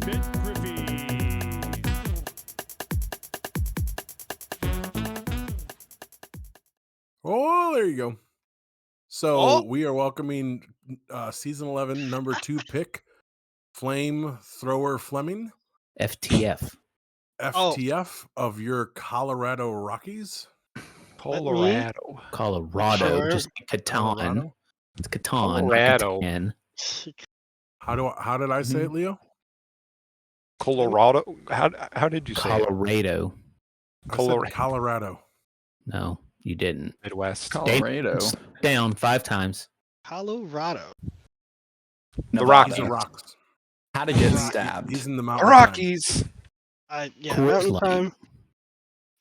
Bit Griffey. Oh, there you go. So Oh. we are welcoming season 11, number 2 pick, Flame Thrower Fleming, FTF. FTF of your Colorado Rockies. Colorado. Colorado. Sure. Just like Catan. Colorado. It's Catan. Colorado. Catan. How did I say it, Leo? Colorado. How did you say it? Colorado. I said Colorado. No, you didn't. Midwest. Colorado. Down 5 times. Colorado. The Nevada. Rockies. He's a rocks. How to get stabbed. He's in the The mountain. Rockies. Yeah, Coors Mountain Light.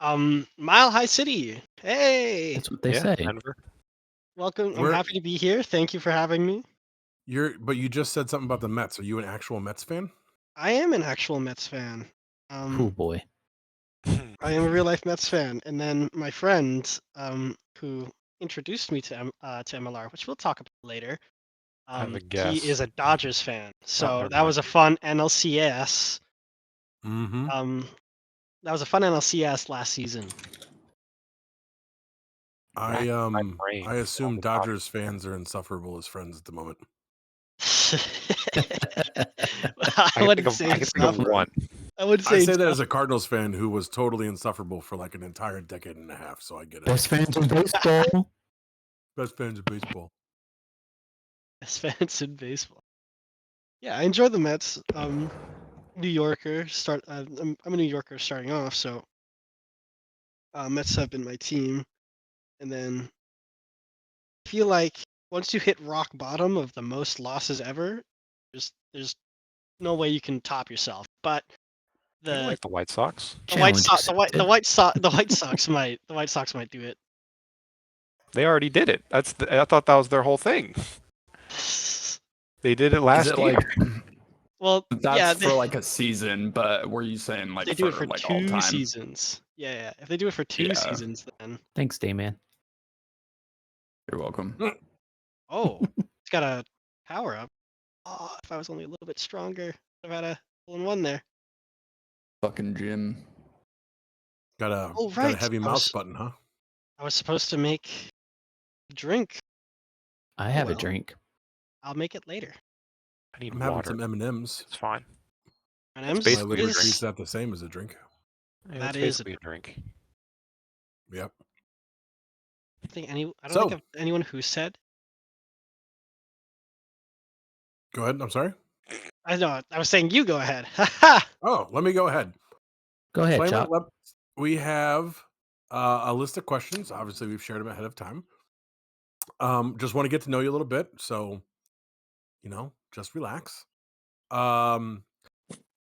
Time. Mile High City. Hey, That's what they Yeah, say. Denver. welcome. Where- I'm happy to be here. Thank you for having me. But you just said something about the Mets. Are you an actual Mets fan? I am an actual Mets fan. Oh boy. I am a real life Mets fan. And then my friend, who introduced me to MLR, which we'll talk about later. have a He guess. is a Dodgers fan. So never that was a fun NLCS. Mm-hmm. That was a fun NLCS last season. I brain. assume Dodgers fans are insufferable as friends at the moment. I wouldn't say I can think of one. I would I say say that as a Cardinals fan who was totally insufferable for like an entire decade and a half, so I get it. Best fans in baseball. Best fans of baseball. best fans in baseball. Yeah, I enjoy the Mets. New Yorker. I'm a New Yorker starting off, so Mets have been my team, and then I feel like once you hit rock bottom of the most losses ever, there's no way you can top yourself. But I the like the White Sox. Challenge the White Sox might do it. They already did it. I thought that was their whole thing. They did it Is last it year. like Well, that's yeah, for like a season? But were you saying like they do it for like all 2 time? seasons. Yeah. If they do it for 2 Yeah. seasons, then Thanks, Dayman. You're welcome. it's got a power up. Oh, if I was only a little bit stronger, I've had a hole-in-one there. Fucking Jim. Got a Oh, got a right. heavy I mouse was- button, huh? I was supposed to make a drink. I have well. a drink. I'll make it later. I need I'm having water. some M&Ms. It's fine. My It's name's My basically liquor a treats that the same as a drink. Yeah, That it's is basically a drink. Yep. I don't So- think of anyone who said. Go ahead. I'm sorry. I know. I was saying you go ahead. Ha Oh, let me go ahead. Go ahead, Flame Chop. It, we have a list of questions. Obviously, we've shared them ahead of time. Just want to get to know you a little bit, so just relax.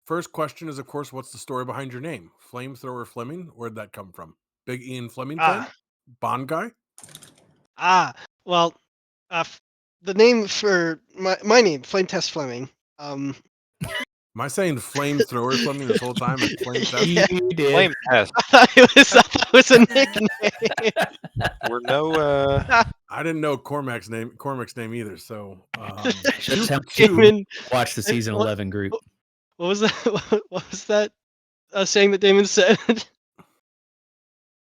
First question is, of course, what's the story behind your name? Flamethrower Fleming. Where'd that come from? Big Ian Fleming fan? Bond guy? Well, the name for my name, Flame Test Fleming. Am I saying Flamethrower Fleming this whole time? It's Flame Test? Yeah. You did. Flame test. I thought it was a nickname. We're no. Ah, I didn't know Cormac's name either. So Shows how came in- watch the season What- 11 group. What was that? What was that saying that Damon said?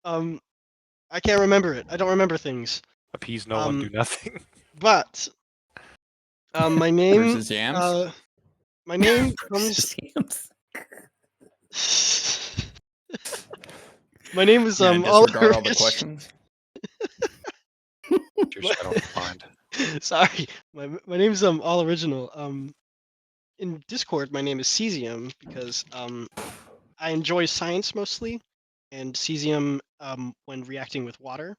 I can't remember it. I don't remember things. Appease no one, do nothing. But my name. Versus yams. My name comes. My name is You're gonna all disregard all the questions. Just I don't find. Sorry, my name's all original. In Discord, my name is Cesium because I enjoy science mostly, and cesium when reacting with water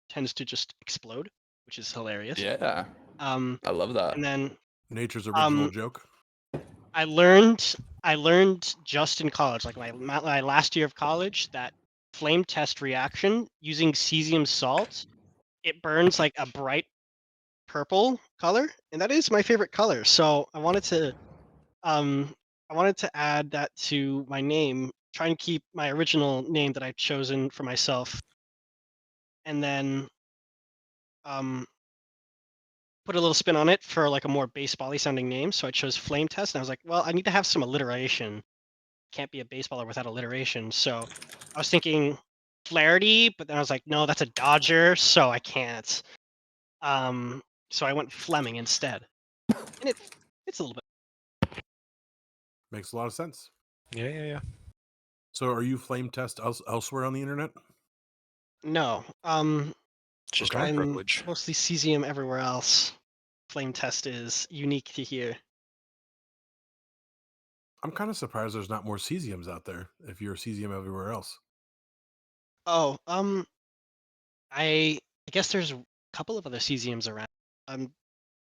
tends to just explode, which is hilarious. Yeah, I love that. And then nature's original joke. I learned just in college, like my last year of college, that flame test reaction using cesium salt, it burns like a bright purple color, and that is my favorite color. So I wanted to add that to my name, try and keep my original name that I've chosen for myself, and then put a little spin on it for like a more baseball-y sounding name. So I chose Flame Test, and I was like, well, I need to have some alliteration. Can't be a baseballer without alliteration. So I was thinking Flaherty, but then I was like, no, that's a Dodger, so I can't. So I went Fleming instead, and it's a little bit. Makes a lot of sense. Yeah. So, are you flame test elsewhere on the internet? No, Just Okay. our I'm privilege. mostly cesium everywhere else. Flame Test is unique to here. I'm kind of surprised there's not more cesiums out there. If you're cesium everywhere else, Oh, I guess there's a couple of other cesiums around.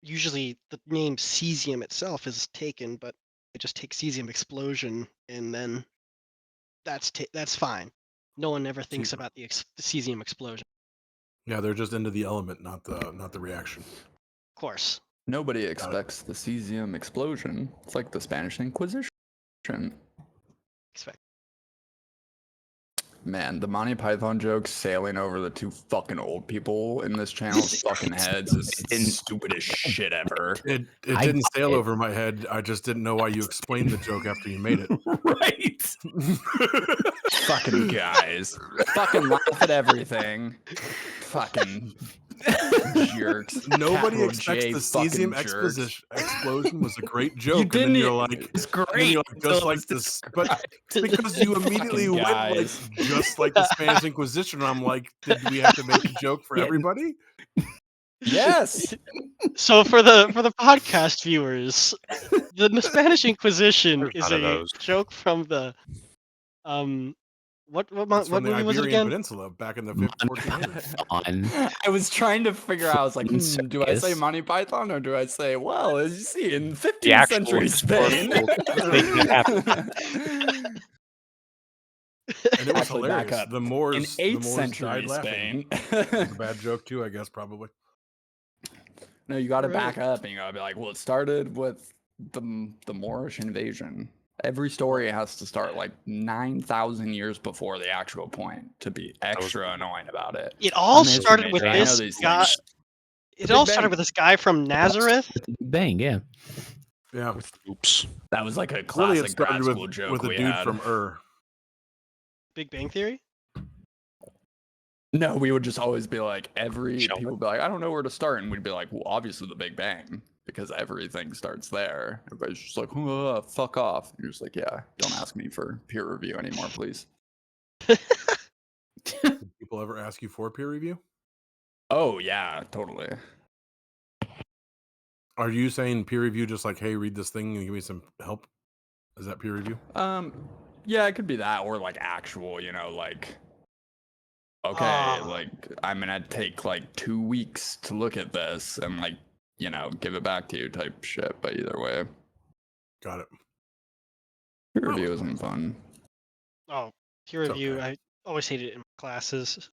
Usually the name cesium itself is taken, but I just take cesium explosion, and then that's fine. No one ever thinks See- about the cesium explosion. yeah, they're just into the element, not the reaction. Of course. Nobody expects the cesium explosion. It's like the Spanish Inquisition. Expect. Man, the Monty Python joke sailing over the two fucking old people in this channel's fucking heads is the stupidest shit ever. It I didn't got sail it. over my head. I just didn't know why you explained the joke after you made it. Right? Fucking guys. Fucking laugh at everything. Fucking jerks. Nobody Capital expects J the fucking cesium jerks. explosion was a great joke. You And then didn't. you're like, It's and then great. you're like, just until like it's this, but it's because you immediately Fucking went like, guys. just like the Spanish Inquisition. And I'm like, did we have to make a joke for Yeah. everybody? Yes. So for the podcast viewers, the Spanish Inquisition There's is none of a those. joke from the what It's from the movie was it Iberian again? Peninsula back in the Monty 1400s. Python. I was trying to figure out. I was like, Fucking do I say circus. Monty Python or do I say, well, as you see, in 15th actual century Spain. historical thing that And it was Actually, back hilarious. up. The In Moors, 8th died century laughing. Spain. It was a bad joke too, I guess, probably. No, you got to Right. back up and you got to be like, well, it started with the Moorish invasion. Every story has to start like 9,000 years before the actual point to be extra annoying about it. It all I'm a history started with major, I know this these guy. things. It Big all started Bang. with this guy from Nazareth. Bang, yeah. Yeah. with oops. That was like a Really, classic it started grad school with joke a we dude had. from Big Bang Theory. No, we would just always be like, people Sheldon. would be like, I don't know where to start. And we'd be like, well, obviously the Big Bang, because everything starts there. Everybody's just like, fuck off. And you're just like, yeah, don't ask me for peer review anymore, please. Did people ever ask you for peer review? Oh, yeah, totally. Are you saying peer review just like, hey, read this thing and give me some help? Is that peer review? Yeah, it could be that or like actual, like, okay, like I'm gonna take like 2 weeks to look at this and like, give it back to you type shit. But either way, Got it. peer review isn't fun. Oh, peer It's review. okay. I always hated it in classes.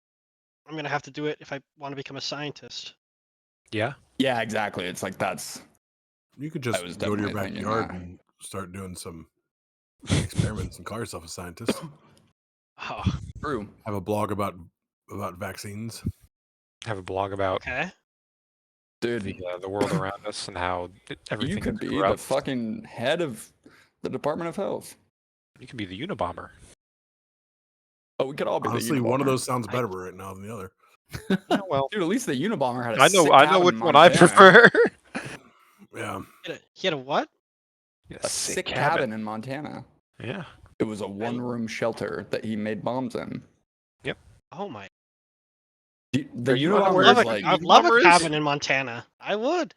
I'm gonna have to do it if I want to become a scientist. Yeah. Yeah, exactly. It's like that's You could I just was go to your definitely thinking backyard that. and start doing some experiments and call yourself a scientist. Oh, true. Have a blog about vaccines. Have a blog about okay. Dude, the world around us and how everything you could is be the corrupt. fucking head of the Department of Health. You can be the Unabomber. Oh, we could all be Honestly, the Unabomber. one of those sounds better right now than the other. Yeah, well, Dude, at least the Unabomber had a I sick know cabin which in one I Montana. prefer. Yeah. He had a what? A sick cabin in Montana. Yeah. It was a one-room shelter that he made bombs in. Oh my! The Are you not I would aware Unabomber love is a, like, I'd love a Unabomber is? cabin in Montana. I would.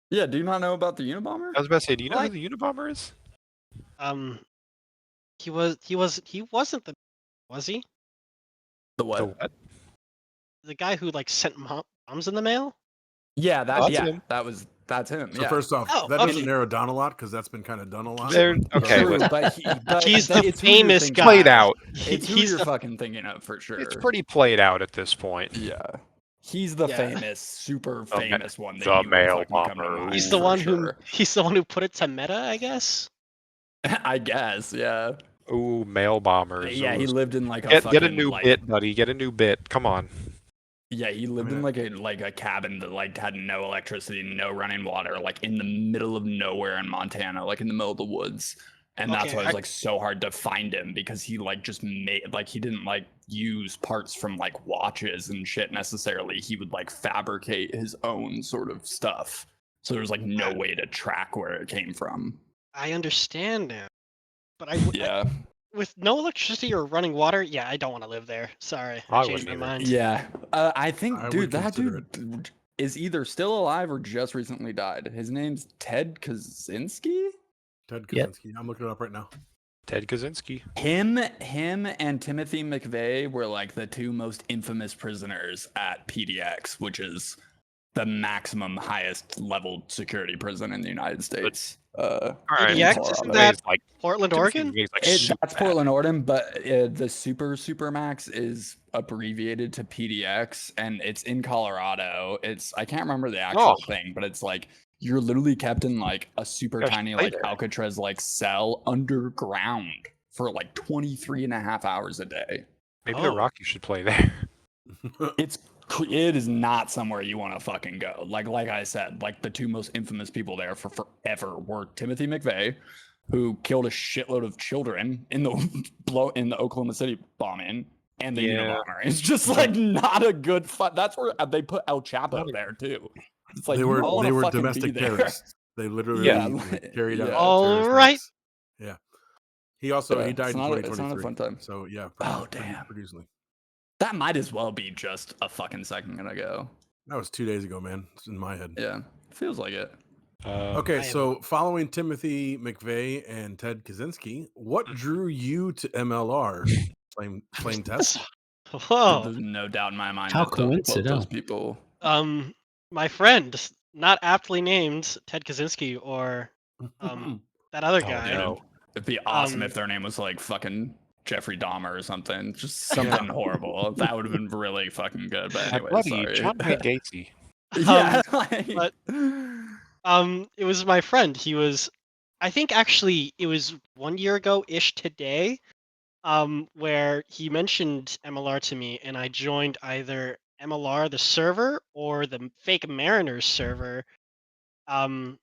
yeah. Do you not know about the Unabomber? I was about to say, do you know Like- who the Unabomber is? He wasn't the, was he? The what? The what? The guy who like sent bombs in the mail? Yeah, That's that's him. that's him. So yeah. first off, Oh, that okay. doesn't narrow down a lot because that's been kind of done a lot. There- okay, True, but He's the it's who you're famous thinking guy. played of. out. It's who He's you're the- fucking thinking of for sure. It's pretty played out at this point. Yeah. He's the Yeah. famous, super ma- famous one that the you mail would fucking come to bomber. mind. He's the for one sure. he's the one who put it to meta, I guess. I guess, yeah. Ooh, mail bombers. Yeah, he Ooh. lived in like a Get fucking a new like, bit, buddy. Get a new bit. Come on. Yeah, he lived in like a cabin that like had no electricity, no running water, like in the middle of nowhere in Montana, like in the middle of the woods. And that's Okay, why it was like so hard to find him because he like just made like he didn't like use parts from like watches and shit necessarily. He would like fabricate his own sort of stuff. So there's like no way to track where it came from. I understand now, but I Yeah. with no electricity or running water, yeah, I don't want to live there. Sorry, I I changed my wouldn't either. mind. Yeah. I think, I dude, would that consider dude is either still alive or just recently died. His name's Ted Kaczynski? Ted Yep. Kaczynski. I'm looking it up right now. Ted Kaczynski. Him and Timothy McVeigh were like the two most infamous prisoners at PDX, which is the maximum highest level security prison in the United States. All right. PDX, Colorado. isn't that like Portland, Timothy Oregon? McVeigh's, like, That's super bad. Portland, Oregon, but the super max is abbreviated to PDX, and it's in Colorado. I can't remember the actual thing, but it's like you're literally kept in like a super You guys should tiny play like there. Alcatraz like cell underground for like 23 and a half hours a day. Maybe the Oh. Rockie should play there. It is not somewhere you want to fucking go. Like I said, like the two most infamous people there for forever were Timothy McVeigh, who killed a shitload of children in the Oklahoma City bombing, and the Yeah. Unabomber. It's just like not a good fun. That's where they put El Chapo there too. It's like they you were all they wanna were fucking domestic be there. terrorists. They literally Yeah, carried out yeah. All terrorist right. acts. Yeah. He also Yeah, he died it's in not a 2023. fun time. So yeah. Oh, damn. Pretty easily. That might as well be just a fucking second ago. That was 2 days ago, man. It's in my head. Yeah, feels like it. Okay, I am- so following Timothy McVeigh and Ted Kaczynski, what drew you to MLR? Flame test? Whoa. There's no doubt in my mind How that both those coincidental. people. My friend, not aptly named Ted Kaczynski or that other Oh, guy. no. It'd be awesome Um, if their name was like fucking Jeffrey Dahmer or something. Just something horrible. That would have been really fucking good. But My anyway, buddy, sorry. John Wayne Gacy. Yeah. but- it was my friend. He was, I think actually it was 1 year ago-ish today, where he mentioned MLR to me, and I joined either MLR the server or the fake Mariners server, and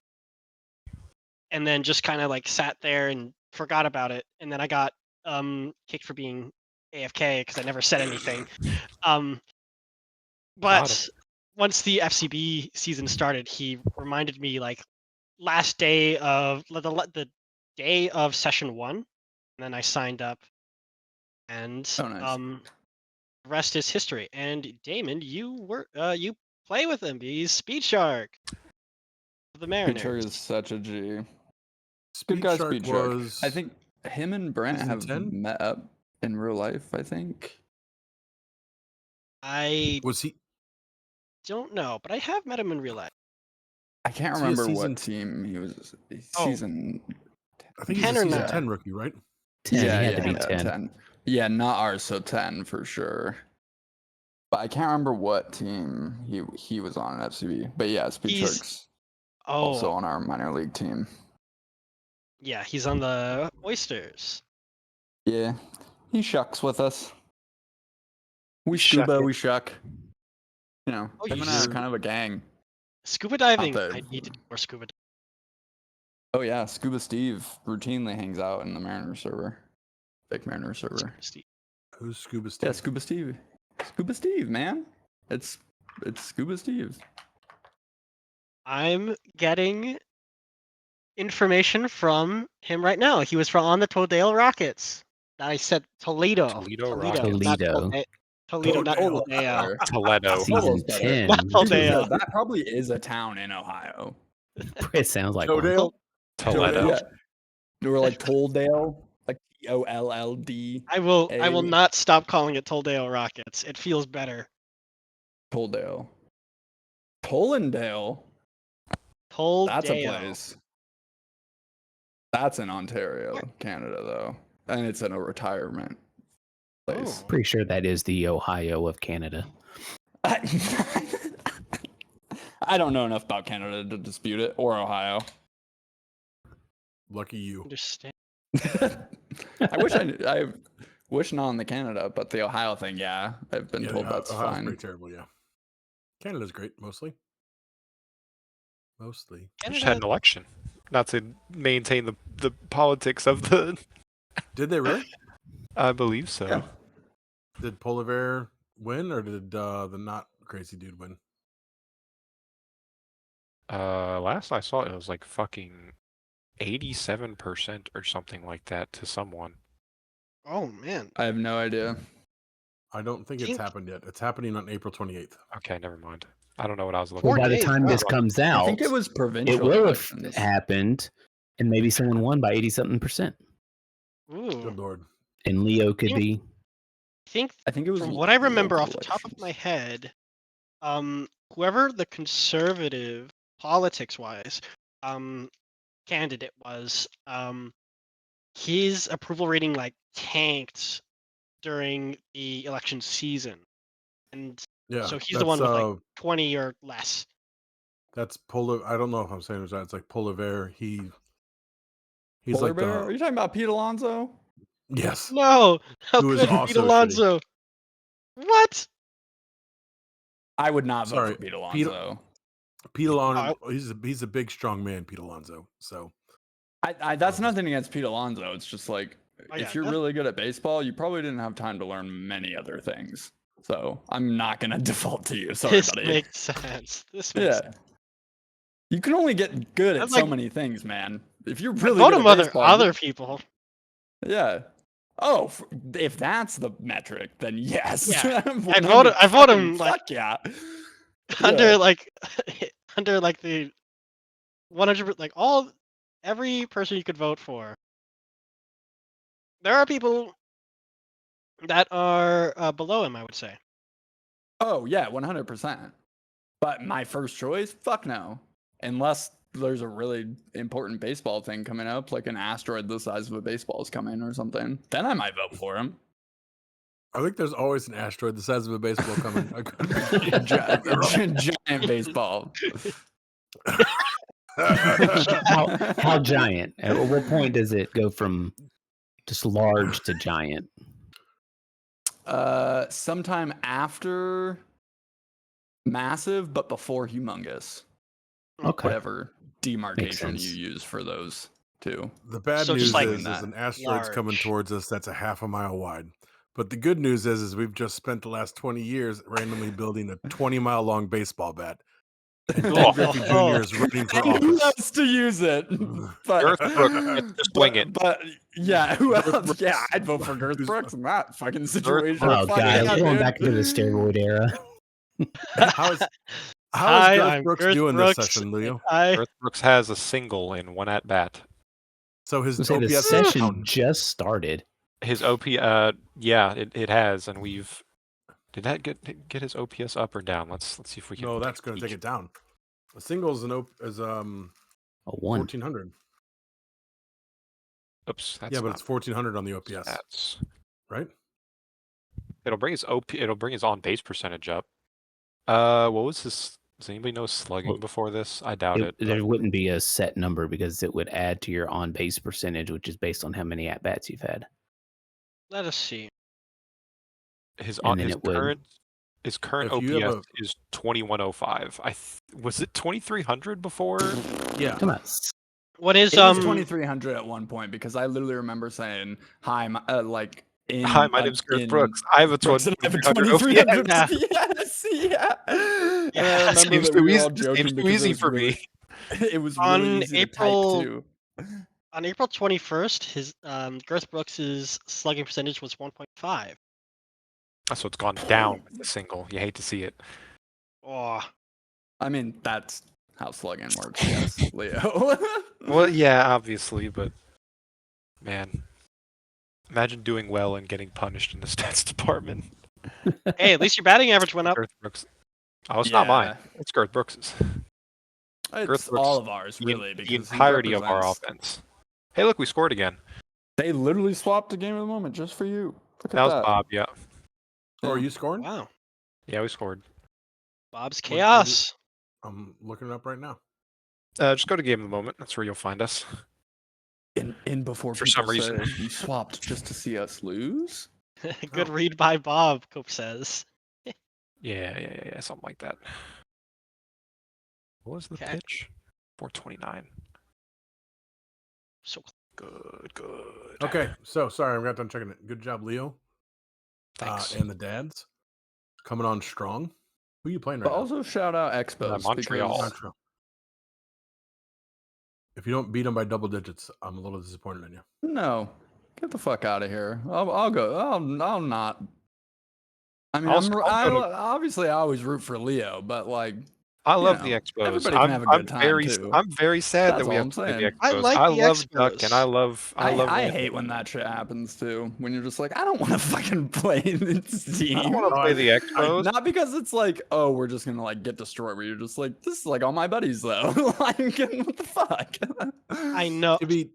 then just kind of like sat there and forgot about it, and then I got kicked for being AFK because I never said anything. But once the FCB season started, he reminded me like last day of the day of session 1, and then I signed up, and Oh, nice. the rest is history. And Damon, you play with him. He's Speed Shark of the Mariners. Speed Shark is such a G. Good Speed guy, Shark Speed Shark. was I think him and Brent season have 10? met up in real life. I think. I was he don't know, but I have met him in real life. I can't Was he a remember season what team he was. Oh. Season. I think he's 10 a or season 9? 10 rookie, right? 10. Yeah, he had yeah, to be yeah, 10. Yeah, not ours, so 10 for sure. But I can't remember what team he was on in FCB. But yeah, Speed He's- Shark's Oh, also on our minor league team. yeah, he's on the Oysters. Yeah, he shucks with us. We Shuck scuba, it. we shuck. You know, Oh, him you and I are sure? kind of a gang. Scuba diving. the- I need to do more scuba. Oh yeah, Scuba Steve routinely hangs out in the Mariner server. Big Mariner server. Scuba Steve. Who's Scuba Steve? Yeah, Scuba Steve. Scuba Steve, man. It's Scuba Steve. I'm getting information from him right now. He was on the Toledale Rockets. I said Toledo. Toledo not Toledo. Toledo, not Toledo. Toledale. Toledo. Almost Season better. 10. Not Toledale. That probably is a town in Ohio. It sounds like one. Todale? Toledo. Yeah. Or like Tolldale, like Tolld. I will not stop calling it Toledale Rockets. It feels better. Tolldale. Tollendale. Toledale. That's a place. That's in Ontario, Canada, though, and it's in a retirement place. Oh. Pretty sure that is the Ohio of Canada. I don't know enough about Canada to dispute it, or Ohio. Lucky you. Understand. I wish not in the Canada, but the Ohio thing, yeah, I've been told that's Ohio's fine. pretty terrible, yeah. Canada's great, mostly. Mostly. They just had an Canada, election, not to maintain the politics of the. Did they really? I believe so. Yeah. Did Polar win, or did the not crazy dude win? Last I saw it was like fucking 87% or something like that to someone. oh man, I have no idea. I don't think it's Think- happened yet. It's happening on April 28th. Okay, never mind. I don't know what I was looking Well, Four at. by the days, time this wow. comes I out, think it was it provincial will have elections. happened, and maybe someone won by 80-something%. Good Ooh. lord. And Leo could Think- be. I think I think it was from what I remember local off the top of elections. my head, whoever the conservative politics-wise candidate was, his approval rating like tanked during the election season, and Yeah, so he's the one with like 20 or less. that's Polar. I don't know if I'm saying it right. It's like Polar. He's Polar like Bear? Are the you talking about Pete Alonso? yes. No, how Who is could Pete also shitty. Alonso? What? I would not vote Sorry, for Pete Pete- Alonso. Pete Alonso. He's a big strong man, Pete Alonso. So That's nothing against Pete Alonso. It's just like Oh, if yeah, you're that- really good at baseball, you probably didn't have time to learn many other things. So I'm not gonna default to you. Sorry, this buddy. makes sense. This makes sense. Yeah. You can only get good at I'm so like- many things, man. If you're I really vote good him at other baseball, other people. yeah. Oh, if that's the metric, then yes. Yeah. 100 I vote him, like- fuck yeah. under Yeah. like under like the 100 like every person you could vote for. There are people that are below him, I would say. Oh yeah, 100%. But my first choice, fuck no. Unless there's a really important baseball thing coming up, like an asteroid the size of a baseball is coming or something, then I might vote for him. I think there's always an asteroid the size of a baseball coming. I could be Giant baseball. How giant? At what point does it go from just large to giant? Sometime after massive, but before humongous. Okay. Whatever demarcation you sense. use for those two. The bad So just news like is that an asteroid's coming large. towards us that's a half a mile wide. But the good news is we've just spent the last 20 years randomly building a 20-mile long baseball bat. And Ken Griffey Jr. is running for And who office. else to use it? But, Garth Brooks gets to swing it. But yeah, who Garth else? Yeah, Brooks. I'd vote for Garth Who's- Brooks in that fucking situation. Oh, Fuck guys, yeah, we're going dude. back into the steroid era. How is Hi, Garth I'm Brooks Garth doing Brooks, this session, Leo? Garth Brooks has a single in one at bat. So his So the OPS is session down. just started. His OP, yeah, it has, and we've. Did that get his OPS up or down? Let's see if we can. No, that's going to take it down. A single is is A 1. 1400. Oops, that's Yeah, but not it's 1400 on the OPS, stats. right? It'll bring his It'll bring his on base percentage up. What was his? Does anybody know his slugging Well, before this? I doubt it. There wouldn't be a set number because it would add to your on base percentage, which is based on how many at bats you've had. Let us see. His and then his it would- current If you have OPS is 2105. Was it 2300 before? Yeah. Come on. What is It was 2300 at one point because I literally remember saying, "Hi, like in." Hi, my name's Garth in Brooks. I have a Brooks, and I have a 2300 2300. OPS. Yes, yeah. And I Yeah, remember Seems that too we were easy. all joking Seems too because easy it was for really, me. It was On really easy April- to type too. on April 21st, his Garth Brooks's slugging percentage was 1.5. So it's gone down with the single. You hate to see it. Oh, I mean, that's how slugging works. Yes, Leo. Well, yeah, obviously, but man, imagine doing well and getting punished in the stats department. hey, at least your batting average went up. Garth Brooks. Oh, it's not mine. It's Garth Brooks's. It's Garth Brooks, all of ours, The- really. the because he entirety of our represents- offense. Hey, look, we scored again. They literally swapped a game of the moment just for you. Look That at was that. Bob. Yeah, Oh, are Yeah. you scoring? Wow, yeah, we scored. Bob's What- chaos. I'm looking it up right now. Just go to game of the moment. That's where you'll find us. In before For people some reason. say you swapped just to see us lose. Good Oh. read by Bob, Cope says. Yeah, something like that. What was the Okay. pitch? 429. So Good. Okay, so sorry, I got done checking it. Good job, Leo. Thanks. And the dads coming on strong. Who are you playing right But now? also shout out Expos Montreal. because Montreal. If you don't beat them by double digits, I'm a little disappointed in you. no, get the fuck out of here. I'll go. I'll not. I mean, obviously I always root for Leo, but like, I you love the know, Expos. everybody can have a good time too. I'm very sad That's that we all have I'm to play the saying. I Expos. like I the love Duck and I Expos. love I Landon. hate when that shit happens too. When you're just like, I don't want to fucking play this team. I don't want to play the Expos. Not because it's like, oh, we're just gonna like get destroyed. Where you're just like, this is like all my buddies though. Like, what the fuck? I know. To be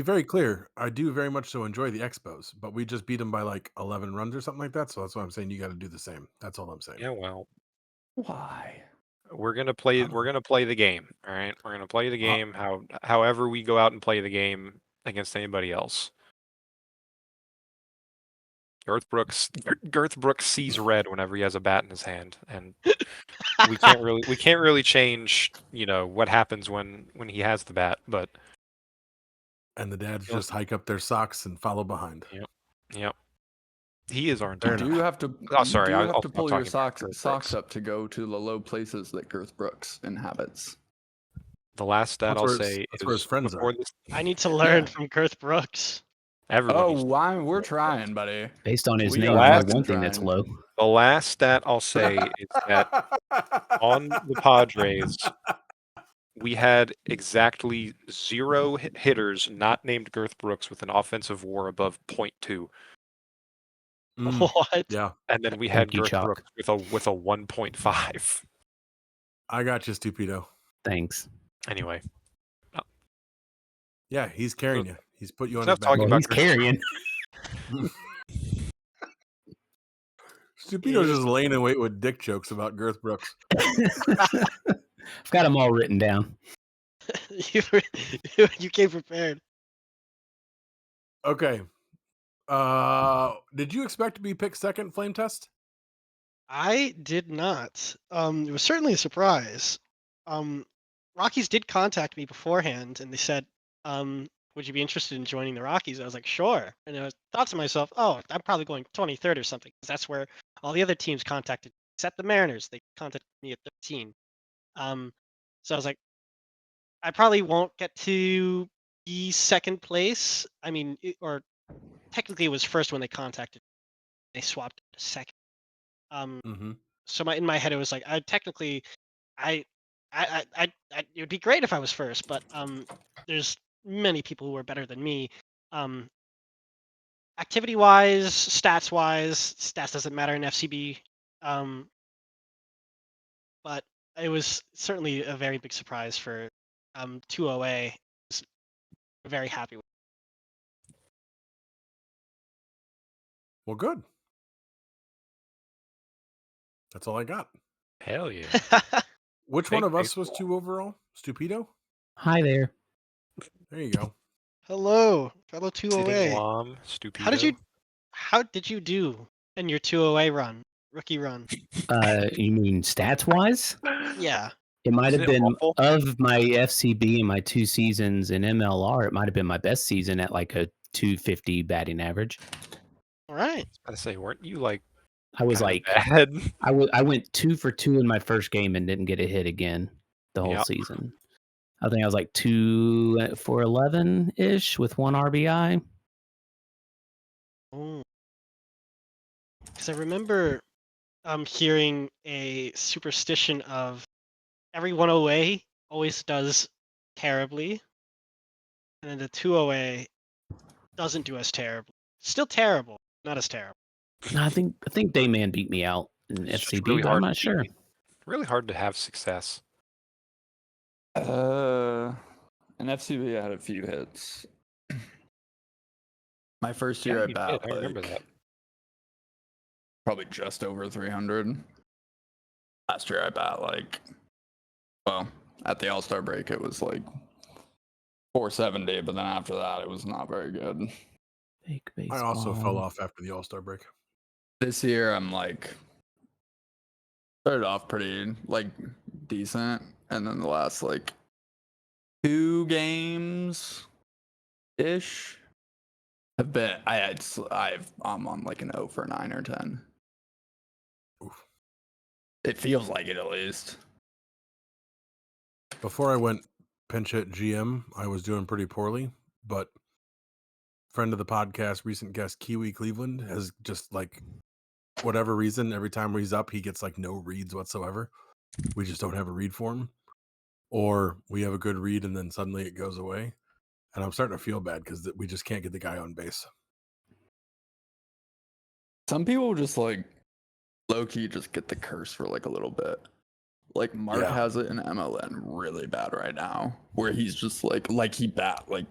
very clear, I do very much so enjoy the Expos, but we just beat them by like 11 runs or something like that. So that's why I'm saying you got to do the same. That's all I'm saying. Yeah, well, Why? we're gonna play the game. All right, we're gonna play the game however we go out and play the game against anybody else. Girth Brooks sees red whenever he has a bat in his hand, and we can't really change, what happens when he has the bat. But And the dads just hike up their socks and follow behind. Yep, he is our You entire. do have to. Oh, sorry, You do I'll have to stop pull your talking about Girth socks Brooks. up to go to the low places that Girth Brooks inhabits. The last stat I'll say That's where his is friends before are. this, I need to learn Yeah. from Girth Brooks. everyone. We're trying, buddy. Based on his We name, are I know fucking one thing that's trying. low. The last stat I'll say is that on the Padres, we had exactly 0 hitters not named Girth Brooks with an offensive WAR above .2, What? Yeah, and then we Thank had you, Girth Chalk. Brooks with a 1.5. I got you, Stupido. Thanks. Anyway, Yeah, he's carrying you. He's put you on his enough back. talking Well, about he's Girth carrying. Stupido's just laying in wait with dick jokes about Girth Brooks. I've got them all written down. you came prepared. Okay. Did you expect to be picked second flame test? I did not. It was certainly a surprise. Rockies did contact me beforehand, and they said, "Would you be interested in joining the Rockies?" I was like, "Sure." And I thought to myself, "Oh, I'm probably going 23rd or something, 'cause that's where all the other teams contacted, except the Mariners. They contacted me at 13." So I was like, I probably won't get to be second place. I mean, or technically it was first when they contacted. They swapped it to second. Mm-hmm. So in my head it was like, I technically, I, it would be great if I was first, but there's many people who are better than me. Activity wise, stats doesn't matter in FCB. But it was certainly a very big surprise for 2OA. Was very happy with. Well, good. That's all I got. Hell yeah! Which Big one of us was baseball. 2 overall? Stupido? Hi there. There you go. Hello, fellow Sitting 2OA. Lom, Stupido. How did you do in your 2OA run, rookie run? You mean stats wise? Yeah. It might Isn't have it been awful? of my FCB and my 2 seasons in MLR. It might have been my best season at like a 250 batting average. All right. I was about to say, weren't you like I was kinda like, bad? I went 2 for 2 in my first game and didn't get a hit again the whole Yep. season. I think I was like 2 for 11 ish with 1 RBI. Because I remember hearing a superstition of every 1OA always does terribly, and then the 2OA doesn't do as terribly. Still terrible, not as terrible. No, I think Dayman beat me out in It's just FCB, really but I'm hard not to sure. Really hard to have success. In FCB, I had a few hits. My first year Yeah, I you bat did, I remember that. probably just over 300. Last year I bat at the All-Star break it was like 470, but then after that it was not very good. Fake I baseball. also fell off after the All-Star break. This year I'm like Started off pretty like decent, and then the last like 2 games ish have been I'm on like an 0 for 9 or 10. Oof. It feels like it at least. Before I went pinch hit GM, I was doing pretty poorly, but friend of the podcast, recent guest Kiwi Cleveland has just like whatever reason, every time he's up, he gets like no reads whatsoever. We just don't have a read for him, or we have a good read and then suddenly it goes away. And I'm starting to feel bad because we just can't get the guy on base. Some people just like low key just get the curse for like a little bit. Like Mark Yeah. has it in MLN really bad right now, where he's just like he bat like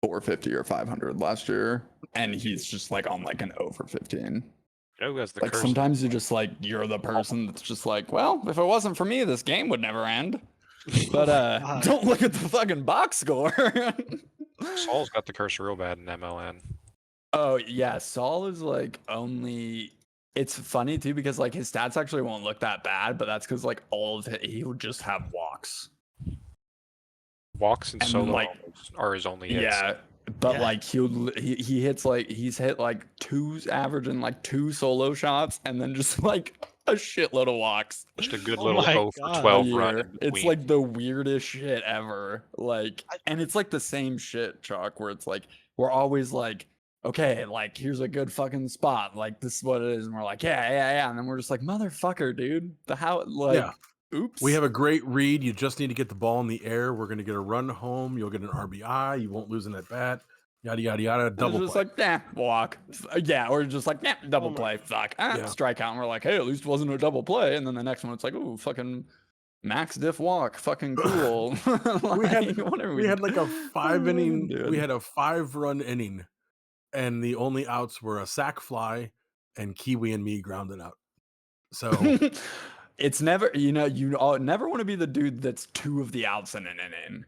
450 or 500 last year, and he's just like on like an 0 for 15. You know who has the Like curse? sometimes you're just like you're the person that's just like, well, if it wasn't for me, this game would never end. But God. don't look at the fucking box score. Saul's got the curse real bad in MLN. Oh yeah, Saul is like only. It's funny too because like his stats actually won't look that bad, but that's because like all of he would just have walks. Walks and And solo like homers are his only hits. yeah, but Yeah. like he hits like he's hit like averaging like 2 solo shots and then just like a shitload of walks Just a good Oh little my 0 for God. a 12 run year. in It's between. like the weirdest shit ever. Like, I- and it's like the same shit, Chuck, where it's like we're always like, okay, like here's a good fucking spot. Like this is what it is, and we're like, yeah, and then we're just like, motherfucker, dude, the how like, Yeah. oops. We have a great read. You just need to get the ball in the air. We're going to get a run home. You'll get an RBI. You won't lose in at bat. Yada, yada, yada. And Double it's just play. like, nah, walk. Yeah, or just like, nah, double my play. Fuck. Ah, Yeah. strikeout. And we're like, hey, at least it wasn't a double play. And then the next one, it's like, ooh, fucking max diff walk. Fucking cool. we had Like, what are we had like a what are we we doing? had a 5-run inning, and the only outs were a sac fly and Kiwi and me grounded out. So It's never, you all never want to be the dude that's 2 of the outs in an inning.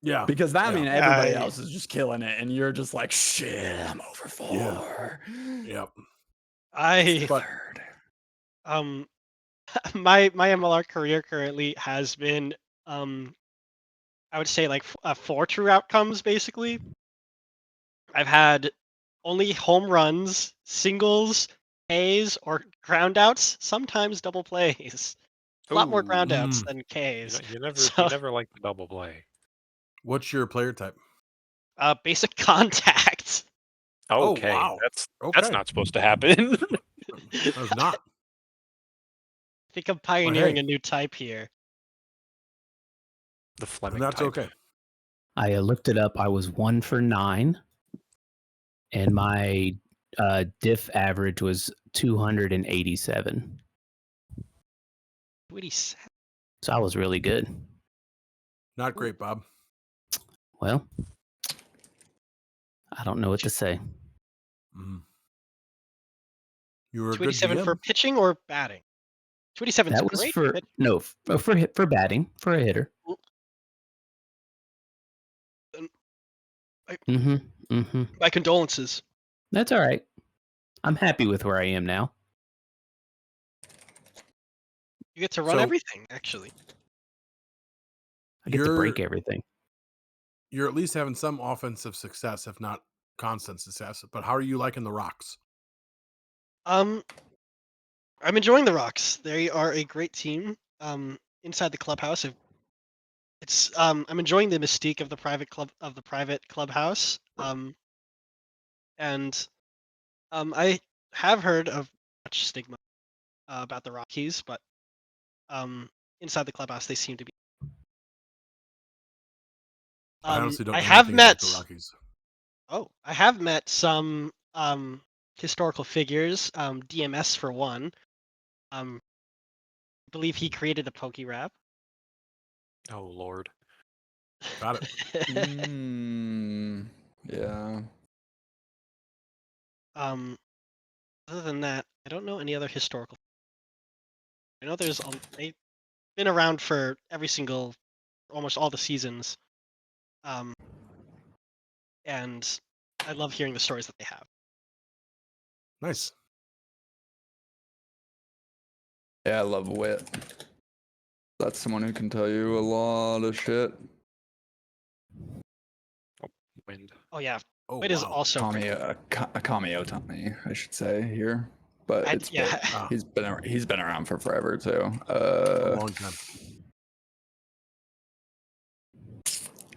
yeah, Because that yeah, means everybody I- else is just killing it, and you're just like, shit, I'm over 4. yep. I But Third. um my MLR career currently has been I would say like 4 true outcomes basically. I've had only home runs, singles, Ks, or ground outs, sometimes double plays. A lot more Ooh. ground outs mm, than Ks. You So never like the double play. what's your player type? basic contact. Oh Okay, wow. that's Okay, not supposed to happen. that was not. I think I'm But pioneering hey, a new type here. The and Fleming that's type. okay. I looked it up. I was 1 for 9, and my diff average was 287. What he said. So I was really good. Not great, Bob. Well, I don't know what to say. Mm. You were a good 287 for GM. pitching or batting? 287 is That was great. for for batting, for a hitter. Mm-hmm. My condolences. That's all right. I'm happy with where I am now. You get to run So everything, actually. I get to you're break everything. you're at least having some offensive success, if not constant success. But how are you liking the Rocks? I'm enjoying the Rocks. They are a great team. Inside the clubhouse, I'm enjoying the mystique of the private clubhouse. And I have heard of much stigma about the Rockies, but inside the clubhouse they seem to be. I honestly don't I know have anything about the met. Rockies. Oh, I have met some historical figures. DMS for one. I believe he created the Poke Rap. Oh Lord. Got it. Yeah. Other than that, I don't know any other historical. I know they've been around for almost all the seasons. And I love hearing the stories that they have. Nice. Yeah, I love Wit. That's someone who can tell you a lot of shit. Wind. Oh yeah, Oh Wit is wow. also Tommy, great. Akami Otani, I should say here, but it's Yeah. Wit. Ah, He's been around for forever too. a long time.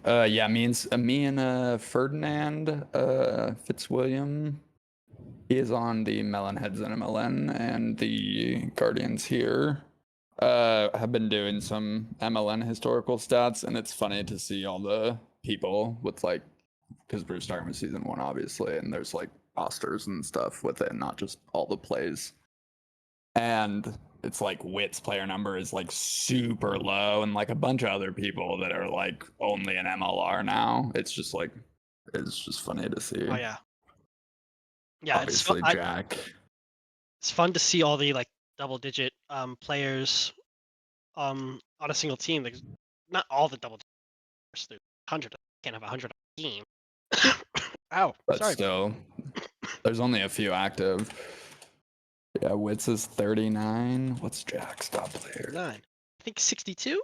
Yeah, me and Ferdinand Fitzwilliam. He is on the Melonheads and MLN, and the Guardians here have been doing some MLN historical stats, and it's funny to see all the people with like, because we're starting with season 1, obviously, and there's like rosters and stuff with it, not just all the plays. And it's like Wit's player number is like super low, and like a bunch of other people that are like only an MLR now. It's just funny to see. Oh yeah. Yeah, Obviously, Jack. it's fun to see all the like double-digit players on a single team. Like, not all the double digits. There's 100. Can't have 100 on a team. Ow. But Sorry. still, there's only a few active. Yeah, Wits is 39. What's Jack's top player? 9. I think 62.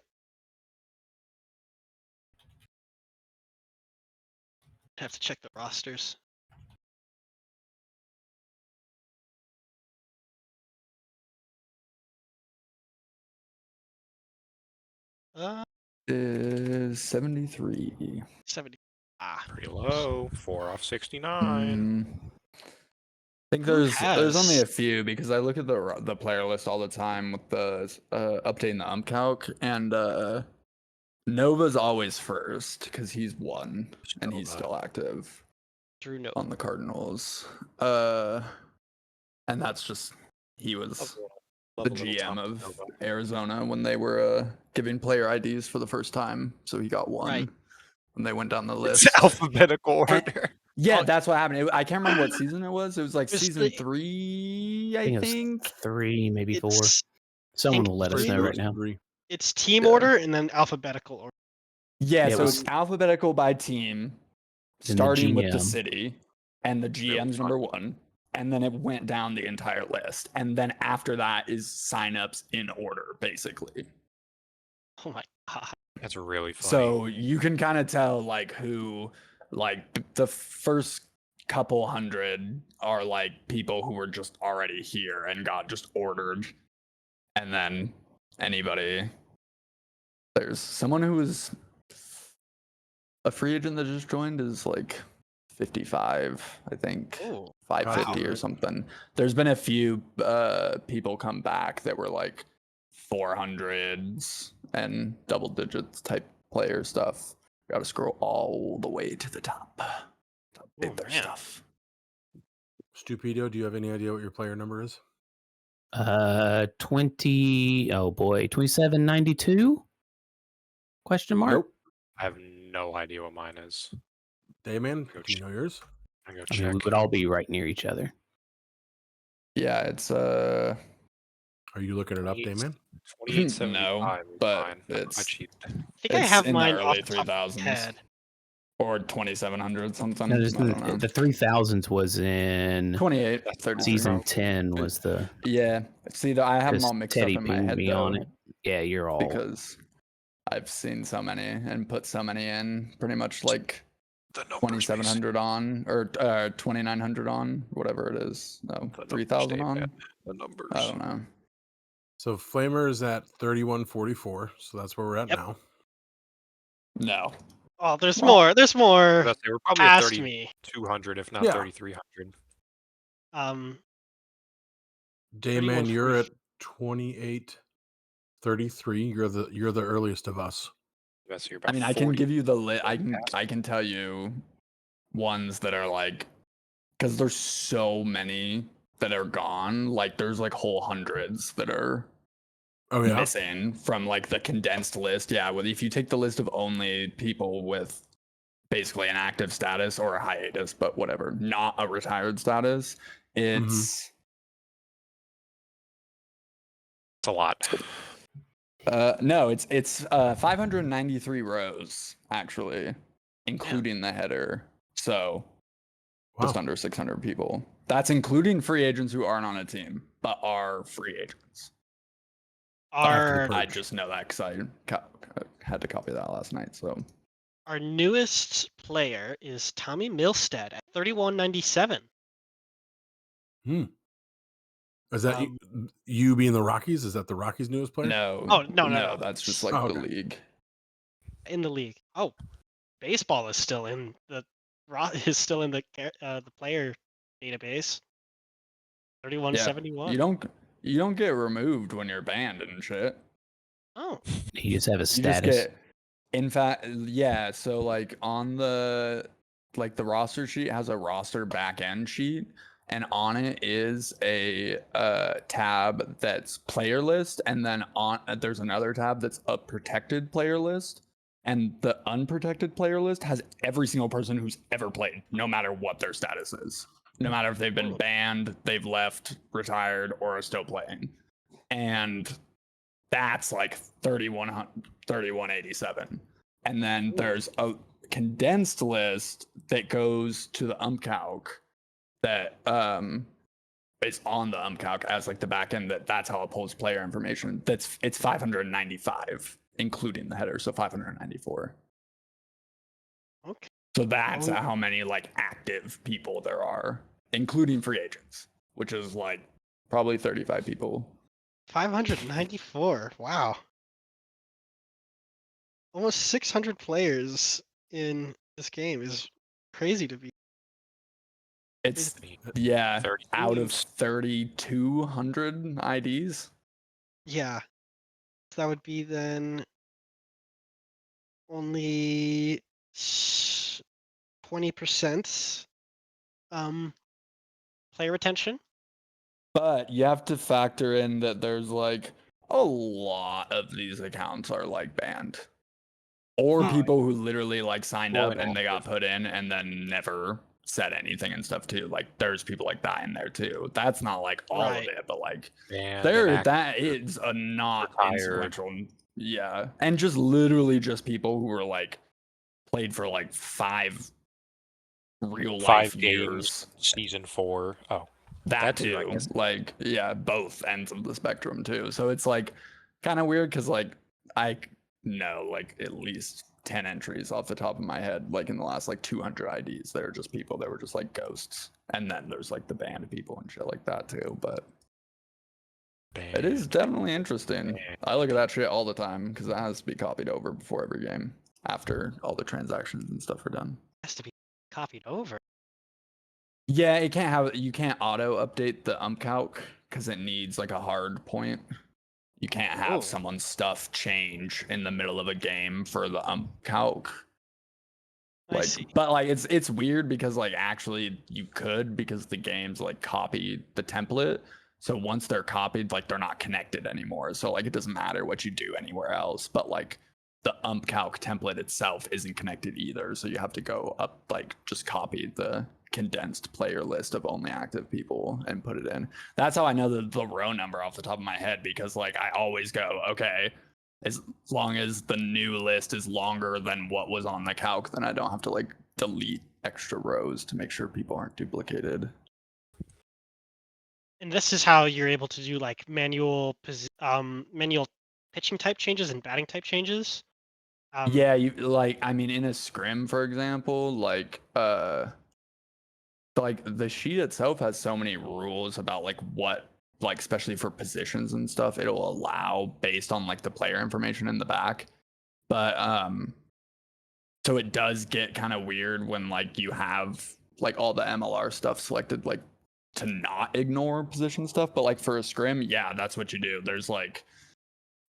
I have to check the rosters. Is 73. 70. Ah. Pretty low. 4 off 69. I think Who there's only has- a few because I look at the player list all the time with the updating the calc, and Nova's always first because he's 1 and he's still active Drew no. on the Cardinals. And that's just he was the GM of Arizona when they were giving player IDs for the first time, so he got 1 Right. when they went down the list. It's alphabetical order. Yeah, Oh. that's what happened. I can't remember what season it was. It was like It was season the- 3, I I think it was think. 3, maybe 4. It's, Someone think will let us three know or right now. it's team Yeah. order and then alphabetical order. Yeah, It so was- it's alphabetical by team, Then the starting with the GM. city, and the GM's fun. number 1, and then it went down the entire list. And then after that is signups in order, basically. Oh my god. That's really funny. So you can kind of tell like who, like the first couple hundred are like people who were just already here and got just ordered, and then anybody. There's someone who was a free agent that just joined is like 55, I think. Oh. 550 or Wow. something. There's been a few people come back that were like 400s and double digits type player stuff. Got to scroll all the way to the top to update their man. stuff. Stupido, do you have any idea what your player number is? 20. Oh boy, 2792? Question mark. Nope. I have no idea what mine is. Dayman, Go do you know yours? I'm gonna I check. mean, we would all be right near each other. Yeah, it's Are you looking it up, 28 Dayman? 2875 No, is but mine. I it's- cheated. I think I It's have in the mine early off the top of my 3000s. head. or 2700 something. No, I there's don't know. the 3000s was in 28, That's 33. season 10 was the Yeah. See, I have them because all mixed Teddy up in my pinged head me though, on it. Yeah, you're all because I've seen so many and put so many in, pretty much like The numbers 2700 on or 2900 on, whatever it is. No, The numbers 3000 say on. that. The numbers. I don't know. So Flamer is at 3144, so that's where we're at Yep. now. No. Oh, there's Well, more. There's more They were probably at past me. 3200, if not Yeah. 3300. Dayman, you're 3140. at 2833. You're the earliest of us. That's you're I about mean, I can 40 give you the list. I past. can tell you ones that are like, because there's so many that are gone. Like there's like whole hundreds that are Oh yeah. missing from like the condensed list. Yeah, well, if you take the list of only people with basically an active status or a hiatus, but whatever, not a retired status, it's It's a lot. no, it's 593 rows actually, including the header. So just Wow. under 600 people. That's including free agents who aren't on a team but are free agents. Our Purge. I just know that because I had to copy that last night. So our newest player is Tommy Milstead at 3197. Is that you being the Rockies? Is that the Rockies' newest player? no, Oh, no. that's just It's like okay. the league. in the league. Oh, baseball is still in the player database. 3171. You don't get removed when you're banned and shit. Oh, You just have a You just status. get, in fact, yeah. So like on the roster sheet has a roster back end sheet, and on it is a tab that's player list, and then there's another tab that's a protected player list, and the unprotected player list has every single person who's ever played, no matter what their status is, no matter if they've been banned, they've left, retired, or are still playing, and that's like 3187. And then there's a condensed list that goes to the umcalc that is on the umcalc as like the back end, that's how it pulls player information. It's 595 including the header, so 594. okay. So that's how many like active people there are, including free agents, which is like probably 35 people. 594. Wow. Almost 600 players in this game is crazy to be. It's I mean, yeah, 30 out of teams. 3,200 IDs. Yeah. So that would be then only 20% player retention. But you have to factor in that there's like a lot of these accounts are like banned. Or people who literally like signed Or up and they got inactive. put in and then never said anything and stuff too. Like there's people like that in there too. That's not like all of Right. it, but like Banned, that inactive, is a not retired. influential. Yeah. And just literally just people who were like played for like 5 real 5 life games, years. season 4. Oh, That too, I too. guess. Like, yeah, both ends of the spectrum too. So it's like kind of weird because like I know like at least 10 entries off the top of my head, like in the last like 200 IDs. They're just people that were just like ghosts. And then there's like the banned people and shit like that too. But it is Banned. definitely interesting. I look at that shit all the time because it has to be copied over before every game after all the transactions and stuff are done. Has to be copied over. Yeah, you can't auto update the umcalc because it needs like a hard point. You can't have someone's stuff change in the middle of a game for the umcalc. I see. But like it's weird because like actually you could, because the games like copy the template. So once they're copied, like they're not connected anymore. So like it doesn't matter what you do anywhere else. But like the umcalc template itself isn't connected either. So you have to go up, like just copy the condensed player list of only active people and put it in. That's how I know the row number off the top of my head, because like I always go, okay, as long as the new list is longer than what was on the calc, then I don't have to like delete extra rows to make sure people aren't duplicated. And this is how you're able to do like manual pitching type changes and batting type changes. Yeah, you like, I mean, in a scrim, for example, like the sheet itself has so many rules about like what, like especially for positions and stuff, it'll allow based on like the player information in the back. But so it does get kind of weird when like you have like all the MLR stuff selected, like to not ignore position stuff. But like for a scrim, yeah, that's what you do. There's like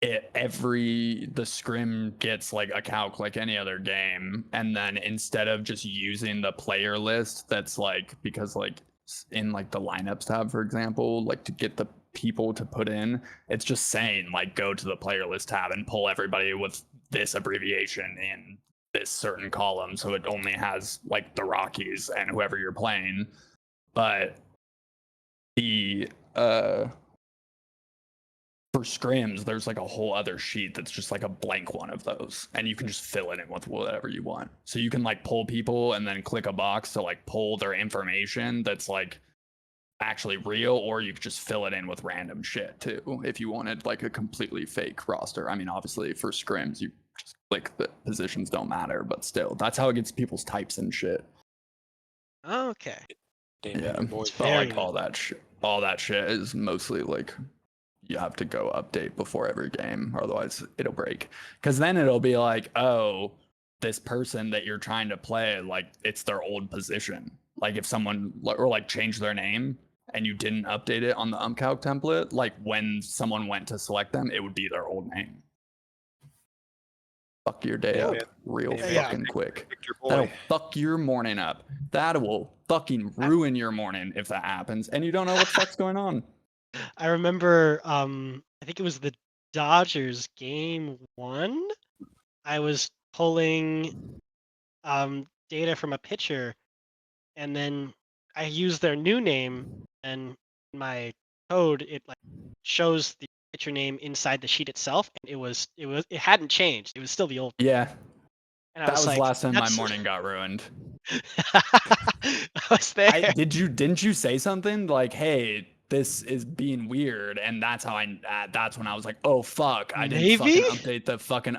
the scrim gets like a calc like any other game, and then instead of just using the player list, that's like, because like in like the lineups tab, for example, like to get the people to put in, it's just saying like go to the player list tab and pull everybody with this abbreviation in this certain column, so it only has like the Rockies and whoever you're playing. But the for scrims, there's like a whole other sheet that's just like a blank one of those, and you can just fill it in with whatever you want. So you can like pull people and then click a box to like pull their information that's like actually real, or you could just fill it in with random shit too if you wanted like a completely fake roster. I mean, obviously for scrims you just click the positions don't matter, but still, that's how it gets people's types and shit. Okay. Damn Yeah, it, your boy. but Very like all that shit is mostly like you have to go update before every game, or otherwise it'll break. Because then it'll be like, oh, this person that you're trying to play, like it's their old position. Like if someone or like changed their name and you didn't update it on the umcalc template, like when someone went to select them, it would be their old name. Fuck your day Yeah, up man. real Hey, man, Yeah. fucking quick. Picked your That'll boy. fuck your morning up. That will fucking ruin your morning if that happens, and you don't know what the fuck's going on. I remember, I think it was the Dodgers game 1. I was pulling data from a pitcher, and then I used their new name, and in my code it like shows the pitcher name inside the sheet itself, and it hadn't changed. It was still the old. Yeah, And I that was was the like, last time my that's morning got ruined. I was there. Didn't you say something like, "Hey, this is being weird," and that's how that's when I was like, "Oh fuck, I didn't Maybe? fucking update the fucking."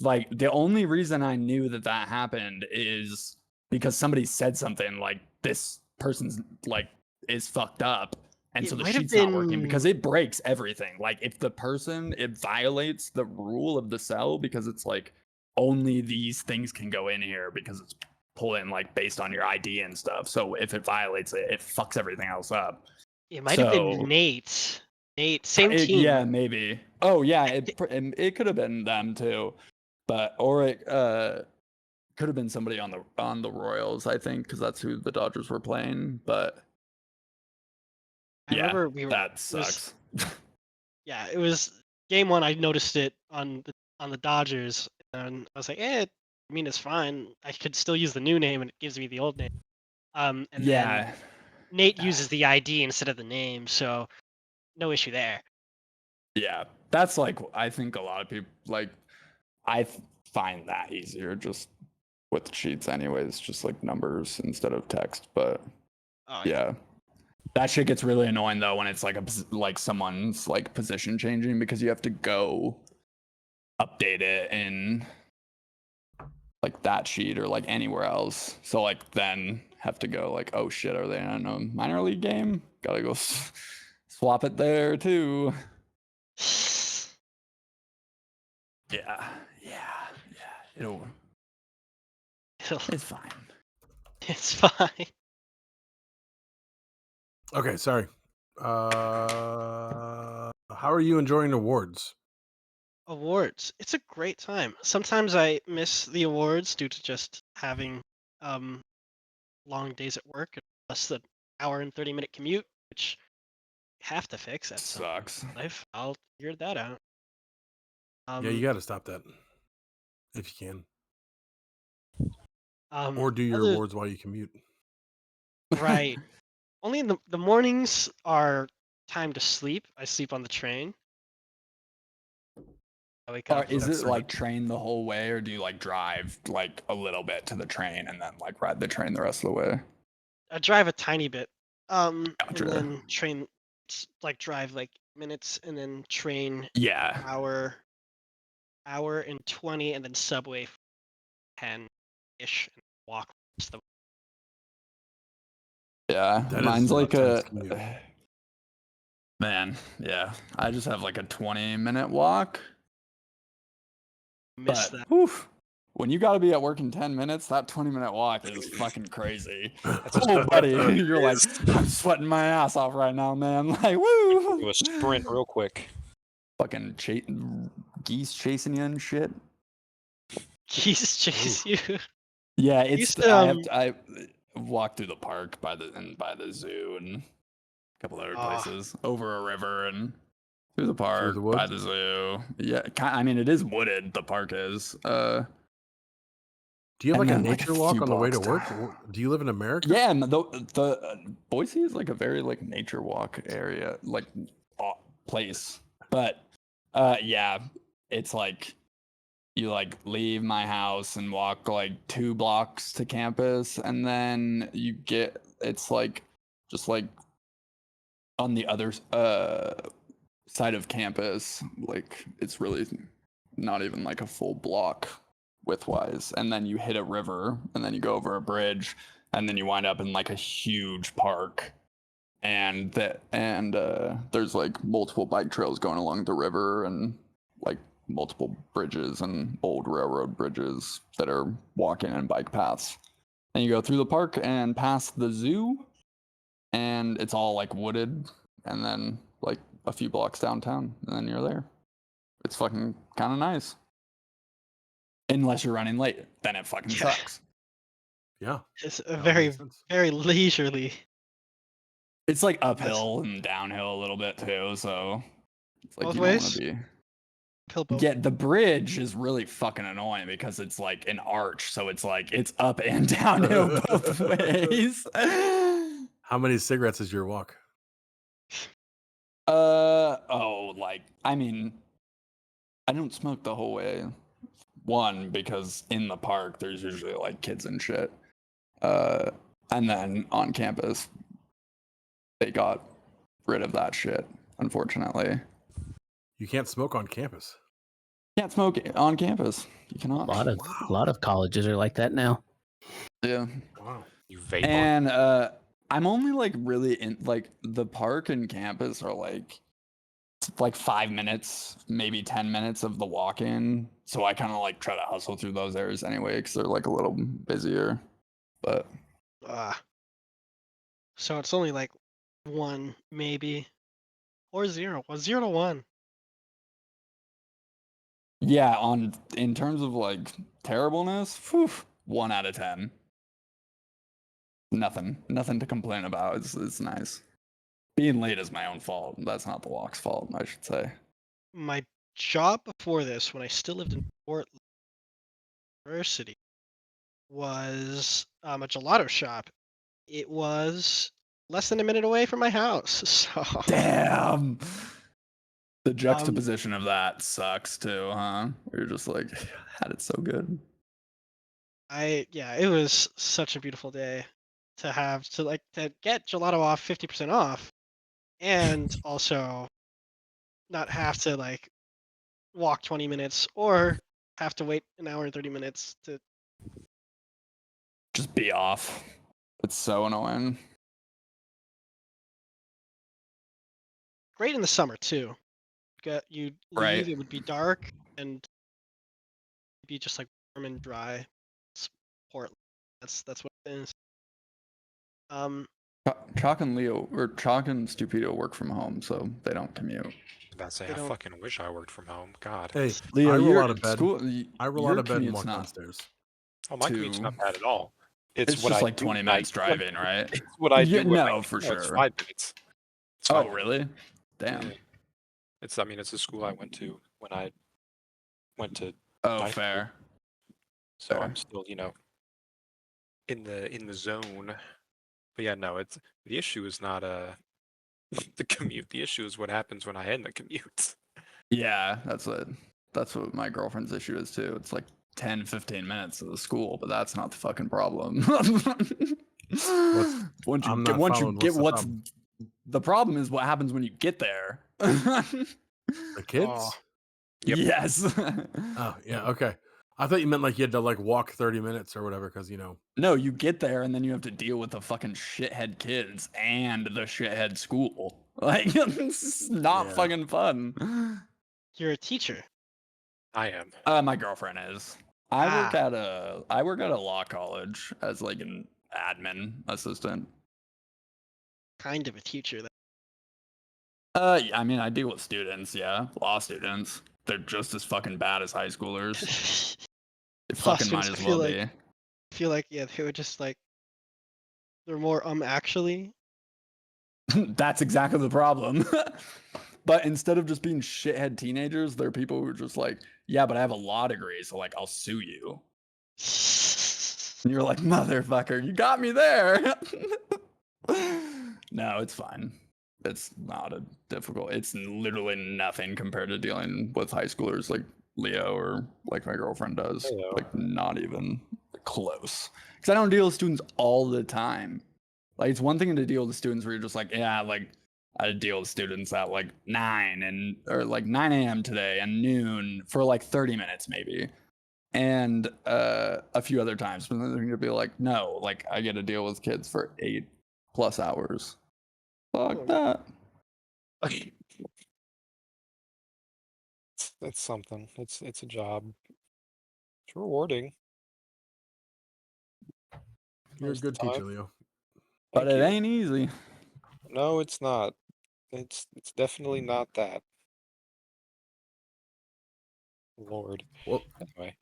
Like the only reason I knew that that happened is because somebody said something like, "This person's like is fucked up," and It so the might have sheet's not working because been it breaks everything. Like if the person it violates the rule of the cell because it's like only these things can go in here because it's pull in like based on your ID and stuff. So if it violates it, it fucks everything else up. it might have been So Nate. Nate, same team. yeah, maybe. Oh yeah, it could have been them too, but or it could have been somebody on the Royals, I think, because that's who the Dodgers were playing. But I yeah, remember that it was sucks. yeah, it was game 1. I noticed it on the Dodgers, and I was like, I mean, it's fine. I could still use the new name, and it gives me the old name. And then Yeah, Nate uses the ID instead of the name, so no issue there. yeah, that's like I think a lot of people like. Find that easier just with cheats, anyways, just like numbers instead of text. But Oh yeah. That shit gets really annoying though when it's like like someone's like position changing because you have to go update it in like that sheet or like anywhere else. So like then have to go like, oh shit, are they in a minor league game? Gotta go swap it there too. Yeah, It'll it's fine. It's fine. Okay, sorry. How are you enjoying awards? Awards. It's a great time. Sometimes I miss the awards due to just having um long days at work and plus the hour and 30-minute commute, which I have to fix at some Sucks. point in life. I'll figure that out. Yeah, you got to stop that if you can, or do your other awards while you commute. right. Only in the mornings are time to sleep. I sleep on the train. I wake Or up. is That's it like sick. train the whole way, or do you like drive like a little bit to the train and then like ride the train the rest of the way? I drive a tiny bit. And Gotcha. then train like drive like minutes and then train Yeah. hour and 20 and then subway 10-ish and walk the Yeah. That is Mine's an like intense a commute. man, yeah. I just have like a 20-minute walk. miss But that. whew, when you gotta be at work in 10 minutes, that 20-minute walk is fucking crazy. Oh buddy, you're like, I'm sweating my ass off right now, man. Like, woo! Do a sprint real quick. Fucking geese chasing you and shit. Jesus chase you. Yeah, Used it's to, I walk through the park by the zoo and a couple other oh, places over a river and through the Through the park by woods? the zoo. Yeah, I mean it is wooded. The park is. Do you have And like a then nature a walk few on the way to blocks work? Do you live in America? yeah, and the Boise is like a very like nature walk area, like place. But yeah, it's like you like leave my house and walk like 2 blocks to campus, and then you get it's like just like on the other side of campus, like it's really not even like a full block widthwise, and then you hit a river, and then you go over a bridge, and then you wind up in like a huge park, and there's like multiple bike trails going along the river, and like multiple bridges and old railroad bridges that are walking and bike paths. And you go through the park and past the zoo, and it's all like wooded, and then like a few blocks downtown, and then you're there. It's fucking kind of nice. Unless you're running late, then it fucking Yeah. sucks. Yeah. It's a that would very, make sense. very leisurely. It's like uphill and downhill a little bit too, so it's like Both you don't want ways? to be. Pill both. Yeah, the bridge is really fucking annoying because it's like an arch, so it's like it's up and downhill both ways. How many cigarettes is your walk? Like I mean, I don't smoke the whole way. One, because in the park there's usually like kids and shit. And then on campus, they got rid of that shit, unfortunately. You can't smoke on campus. Can't smoke on campus. You A cannot. lot of colleges are like that now. Yeah. Wow. You vape on. And I'm only like really in like the park and campus are like 5 minutes, maybe 10 minutes of the walk-in. So I kind of like try to hustle through those areas anyway because they're like a little busier. But So it's only like 1, maybe, or 0. Well, 0 to 1. yeah, in terms of like terribleness, 1 out of 10. Nothing to complain about. It's nice. Being late is my own fault. That's not the walk's fault, I should say. My job before this, when I still lived in Portland University, was a gelato shop. It was less than a minute away from my house. So Damn. The juxtaposition of that sucks too, huh? You're just like, had it so good. it was such a beautiful day to have to get gelato off 50% off, and also not have to like walk 20 minutes or have to wait an hour and 30 minutes to. Just be off. It's so annoying. Great in the summer too. You leave, Right. it would be dark and be just like warm and dry. It's Portland. That's what it is. Chalk and Leo or Chalk and Stupido work from home, so they don't commute. About to say, They I don't- fucking wish I worked from home. God. Hey, Leo, I roll your out of bed. school, I roll your out of bed and commute's walk not. downstairs. Oh, my commute's to- not bad at all. It's what just I like do 20 when I- minutes driving, right? It's what I Yeah, do. when I no, get for there, It's sure. 5 minutes. It's Oh, 5 minutes. really? Damn. Yeah. It's a school I went to when I went to Oh, high school, fair. so Fair. I'm still, in the zone. But yeah, no, it's the issue is not the commute. The issue is what happens when I end the commute. Yeah, that's what my girlfriend's issue is too. It's like 10, 15 minutes to the school, but that's not the fucking problem. Once you I'm get not following. What's the what's problem? the problem is what happens when you get there. The kids? Oh. Yep. Yes. Oh, yeah. Okay. I thought you meant like you had to like walk 30 minutes or whatever because No, you get there and then you have to deal with the fucking shithead kids and the shithead school. Like it's not Yeah. fucking fun. You're a teacher. I am. My girlfriend is. I work at a law college as like an admin assistant. Kind of a teacher. I mean, I deal with students, yeah, law students. They're just as fucking bad as high schoolers. It Law fucking might students, as I feel well like- be. I feel like they were just like they're more actually. That's exactly the problem. But instead of just being shithead teenagers, they're people who are just like, yeah, but I have a law degree, so like I'll sue you. And you're like, motherfucker, you got me there. No, it's fine. It's not a difficult. It's literally nothing compared to dealing with high schoolers like Leo or like my girlfriend does. Hello. Like not even close. Because I don't deal with students all the time. Like it's one thing to deal with students where you're just like, yeah, like I had to deal with students at like 9 a.m. today and noon for like 30 minutes maybe. And a few other times, but then they're gonna be like, no, like I get to deal with kids for 8+ hours. Fuck that. It's something. It's a job. It's rewarding. You're a Most of good the teacher, time. Leo. But Thank it you. ain't easy. No, it's not. It's definitely not that. Lord. Well, Anyway,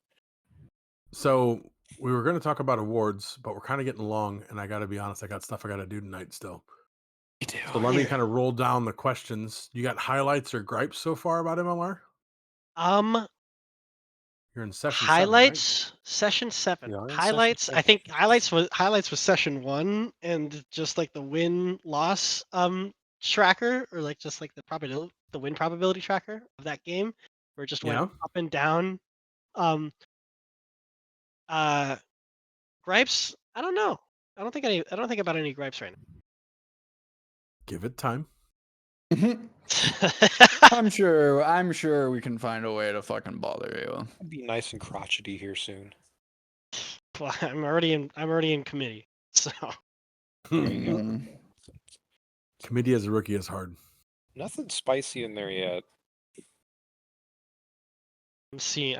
so we were going to talk about awards, but we're kind of getting long, and I got to be honest, I got stuff I got to do tonight still. you do. So let me kind of roll down the questions. You got highlights or gripes so far about MLR? You're in session 7, right? Highlights, session 7. We are in session Highlights, I 7. think highlights was session 1, and just like the win-loss tracker, or like just like the win probability tracker of that game, where it just went Yeah. up and down. Um uh Gripes, I don't know. I don't think about any gripes right Give it time. now. I'm sure we can find a way to fucking bother you. I'll be nice and crotchety here soon. Well, I'm already in committee, so Mm. Committee as a rookie is hard. Nothing spicy in there yet. I'm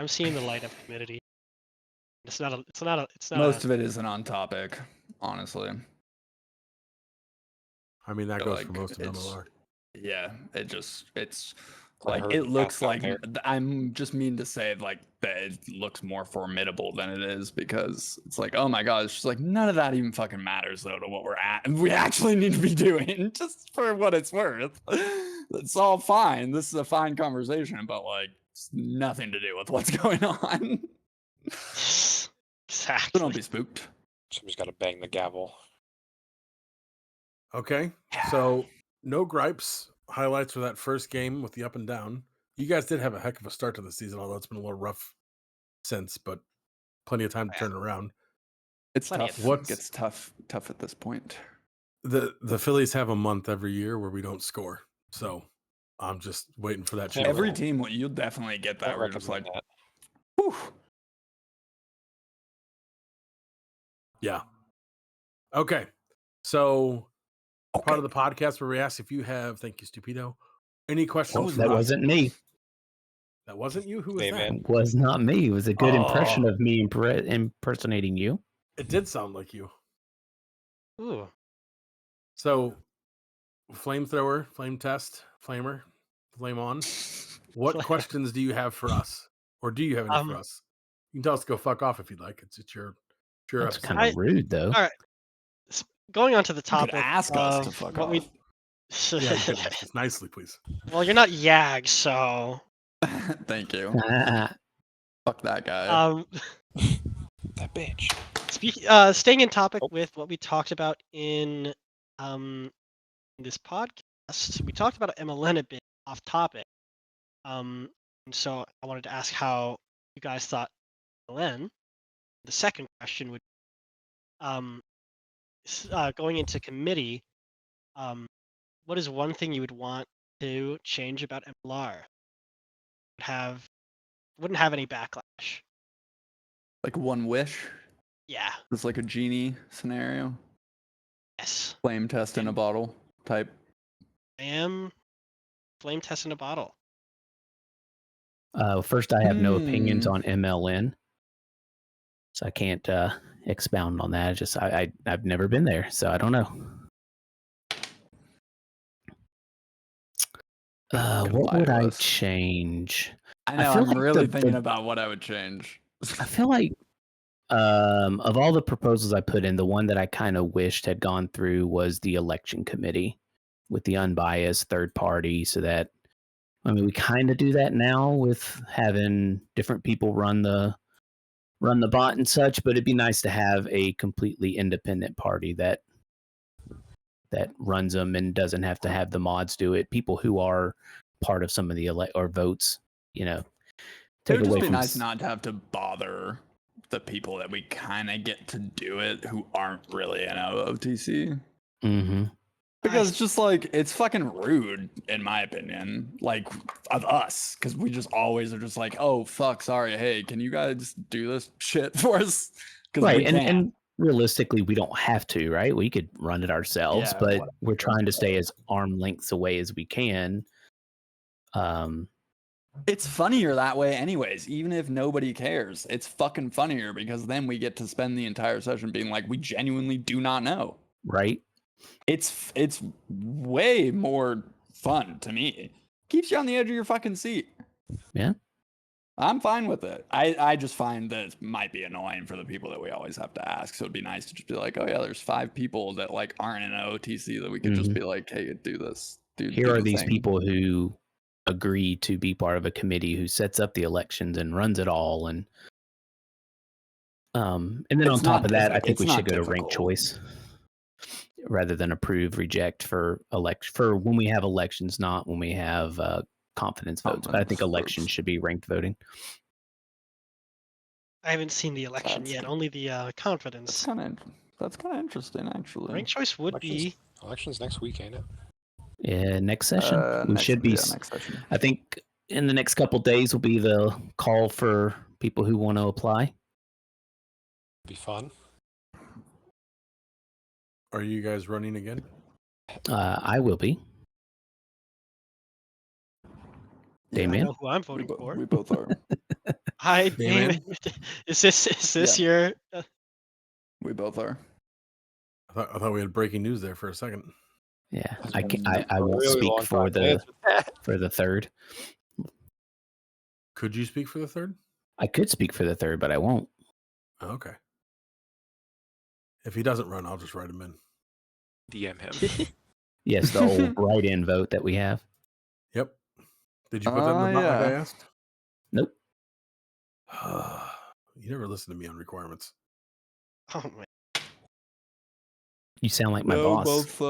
seeing the light of committee. It's not Most of it isn't on topic, honestly. I mean, that goes for Like, most of it's- MLR. Yeah, it's I like heard it the looks cats out like there. I'm just mean to say like that it looks more formidable than it is, because it's like, oh my god, it's just like none of that even fucking matters though to what we actually need to be doing, just for what it's worth. It's all fine. This is a fine conversation, but like it's nothing to do with what's going on. So exactly. don't be spooked. Somebody's got to bang the gavel. Okay. So no gripes. Highlights for that first game with the up and down. You guys did have a heck of a start to the season, although it's been a little rough since, but plenty of time to turn it around. It's Plenty tough. of What's- It gets tough at this point. The Phillies have a month every year where we don't score. So I'm just waiting for that change. Every team, you'll definitely get that. Don't Where you're just like, recommend that. whew. Yeah. Okay. So part Okay. of the podcast where we ask if you have, thank you, Stupido, any questions for That us. wasn't me. That wasn't you? Who was Amen. It was not me. It was a good impression Oh. of me impersonating you. that? It did sound like you. Ooh. So flamethrower, flame test, flamer, flame on. What questions do you have for us? Or do you have any for us? You can tell us to go fuck off if you'd like. It's your That's episode. kind of rude, though. All right. Going on to the You topic could ask us to of fuck what off. we. Yeah, you could ask us nicely, please. Well, you're not Yag, so Thank you. Ah, Fuck that guy. That bitch. Staying in topic Oh. with what we talked about in this podcast, we talked about MLN a bit off topic. And so I wanted to ask how you guys thought MLN. The second question would going into committee, what is one thing you would want to change about MLR? Wouldn't have any backlash. Like one wish. Yeah. It's like a genie scenario. Yes. Flame test in a bottle type. I am flame test in a bottle. first, I have no opinions Hmm. on MLN, so I can't expound on that. Just I've never been there, so I don't know. Gonna What lie would to I us. change? I know. feel I'm like really the- thinking about what I would change. I feel like of all the proposals I put in, the one that I kind of wished had gone through was the election committee with the unbiased third party, so that we kind of do that now with having different people run the bot and such, but it'd be nice to have a completely independent party that runs them and doesn't have to have the mods do it. People who are part of some of the or votes, It take would just away be from nice not to have to bother the people that we kind of get to do it who aren't really in OTC. Mm-hmm. Because it's just like, it's fucking rude, in my opinion, like, of us, because we just always are just like, oh, fuck, sorry, hey, can you guys do this shit for us? Because Right, we can't. and realistically, we don't have to, right? We could run it ourselves, Yeah, but whatever. we're trying to stay as arm lengths away as we can. It's funnier that way anyways, even if nobody cares. It's fucking funnier because then we get to spend the entire session being like, we genuinely do not know. Right? It's way more fun to me. Keeps you on the edge of your fucking seat. Yeah. I'm fine with it. I just find that it might be annoying for the people that we always have to ask. So it'd be nice to just be like, oh yeah, there's 5 people that like aren't in an OTC that we could just be like, hey, do this. Here are these people who agree to be part of a committee who sets up the elections and runs it all, and then on top of that, I think we should go to ranked choice rather than approve, reject for when we have elections, not when we have confidence votes. But I think elections should be ranked voting. I haven't seen the election yet. Only the confidence. That's kind of interesting, actually. Ranked choice would be Elections next week, ain't it? Yeah, next session we should be. Next session. I think in the next couple days will be the call for people who want to apply. Be fun. Are you guys running again? I will be. I Damien? know who I'm voting for. We both are. Hi, Damien? Damien. Is this your? We both are. I thought we had breaking news there for a second. Yeah, I won't speak for the third. Could you speak for the third? I could speak for the third, but I won't. Okay. If he doesn't run, I'll just write him in. DM him. Yes, the old write-in vote that we have. Yep. Did you put that in the bot like I asked? Nope. You never listen to me on requirements. Oh my. You sound like my boss. Both.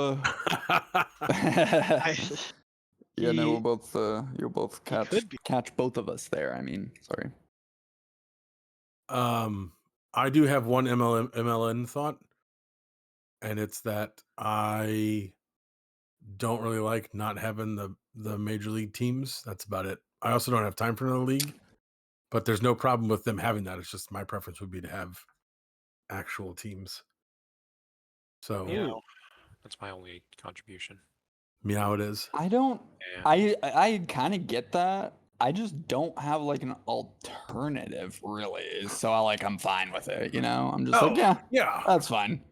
Yeah, no, we'll both. You'll both catch both of us there. I mean, sorry. I do have one MLN thought, and it's that I don't really like not having the major league teams. That's about it. I also don't have time for another league, but there's no problem with them having that. It's just my preference would be to have actual teams. So Meow. That's my only contribution. Meow it is. I don't. Yeah. I kind of get that. I just don't have like an alternative really. So I'm fine with it. You know, I'm just yeah, that's fine.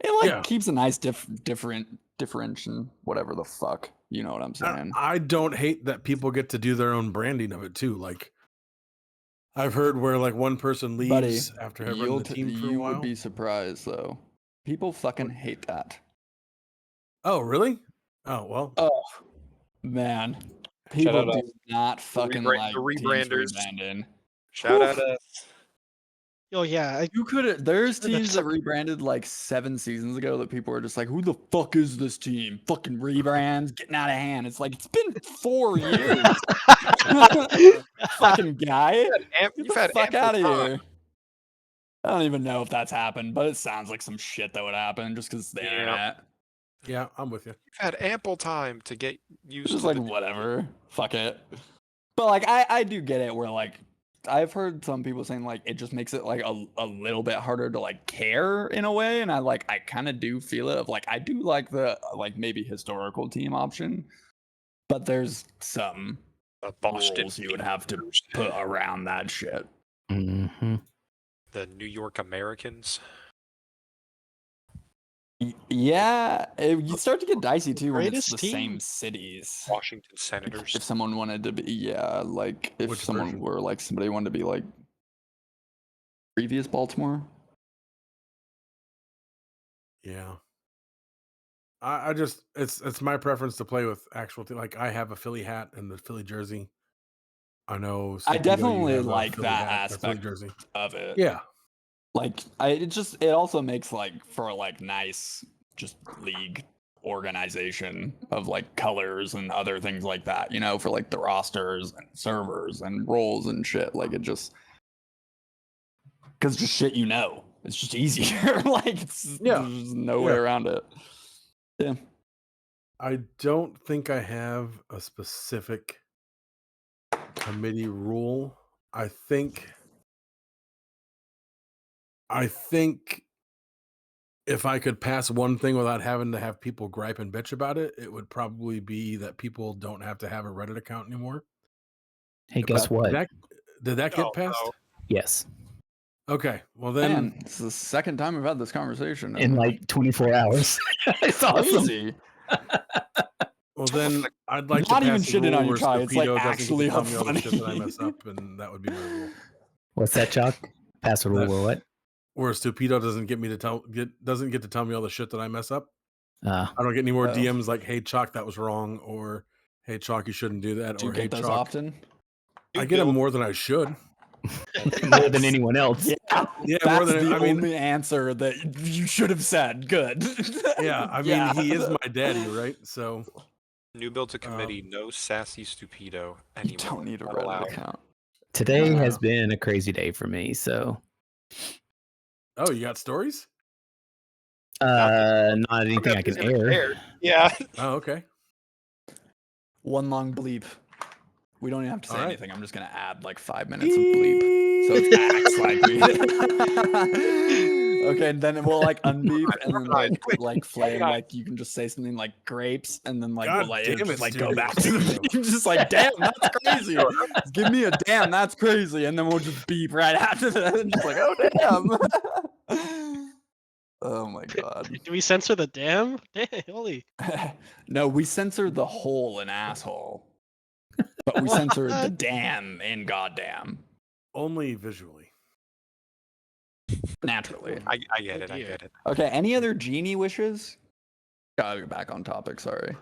It keeps a nice differentiation, whatever the fuck. You know what I'm saying? I don't hate that people get to do their own branding of it too. Like I've heard where like one person leaves after having run the team for a while. You would be surprised though. People fucking hate that. Oh, really? Oh, well. Oh, man. People do not fucking like the rebranders. Rebranding. Shout out us. Oh yeah. You could. There's teams that rebranded like 7 seasons ago that people are just like, "Who the fuck is this team? Fucking rebrands, getting out of hand." It's like it's been 4 years. Fucking guy, get the fuck out of here. I don't even know if that's happened, but it sounds like some shit that would happen just because the internet. Yeah, I'm with you. You've had ample time to get used to just like whatever. Fuck it. But like I do get it where like I've heard some people saying like it just makes it like a little bit harder to like care in a way, and I kind of do feel it of like I do like the like maybe historical team option, but there's some rules you would have to put around that shit. Mm-hmm. The New York Americans. Yeah, you start to get dicey too when it's the team. same cities. Washington Senators. If someone wanted to be, like if someone were like somebody wanted to be like previous Baltimore. Yeah. I just it's my preference to play with actual like I have a Philly hat and the Philly jersey. I know. I definitely like that aspect jersey of it. Yeah. Like it also makes like for like nice just league organization of like colors and other things like that, you know, for like the rosters and servers and roles and shit. Like it just because just shit, you know, it's just easier. Like there's no way around it. Yeah. I don't think I have a specific committee rule. I think if I could pass one thing without having to have people gripe and bitch about it, it would probably be that people don't have to have a Reddit account anymore. Hey, guess But what? Did that get Oh, passed? no. Yes, Okay. Well then, Man, it's the second time we've had this conversation. in like 24 hours. It's awesome. crazy. I'd like to Not even pass a shitting rule on you, where Chai. It's like Stupido doesn't get actually to tell me all the shit that I funny. mess up, and that would be my rule. What's that, Chuck? Pass a rule That- or what? Where Stupido doesn't get to tell me all the shit that I mess up. Uh, I don't get any more Oh. DMs like, "Hey Chalk, that was wrong," or "Hey Chalk, you shouldn't do that," Do you or "Hey get those Chalk." often? I get them more than I should. more than anyone else. Yeah, Yeah, that's more than the I mean. only answer that you should have said. Good. Yeah, I mean, he is my daddy, right? So New build to committee, no sassy stupido anymore. You don't need a Not Reddit allowed. account. Today has been a crazy day for me. So, oh, you got stories? not anything I can air. Yeah. Oh, okay. One long bleep. We don't even have to say All right. anything. I'm just gonna add like 5 minutes of bleep, so it acts like we. Okay, and then we'll like unbeep, and then like Flame, like you can just say something like grapes, and then like God we'll like damn just it, like go Studio. back to the beep, just like damn, that's crazy. Just give me a damn, that's crazy, and then we'll just beep right after that, and just like oh damn. Oh my god. Do we censor the damn? Holy. No, we censor the hole in asshole. But we censor the damn in goddamn. Only visually. Naturally. I get it. I get it. Okay, any other genie wishes? Gotta go back on topic, sorry.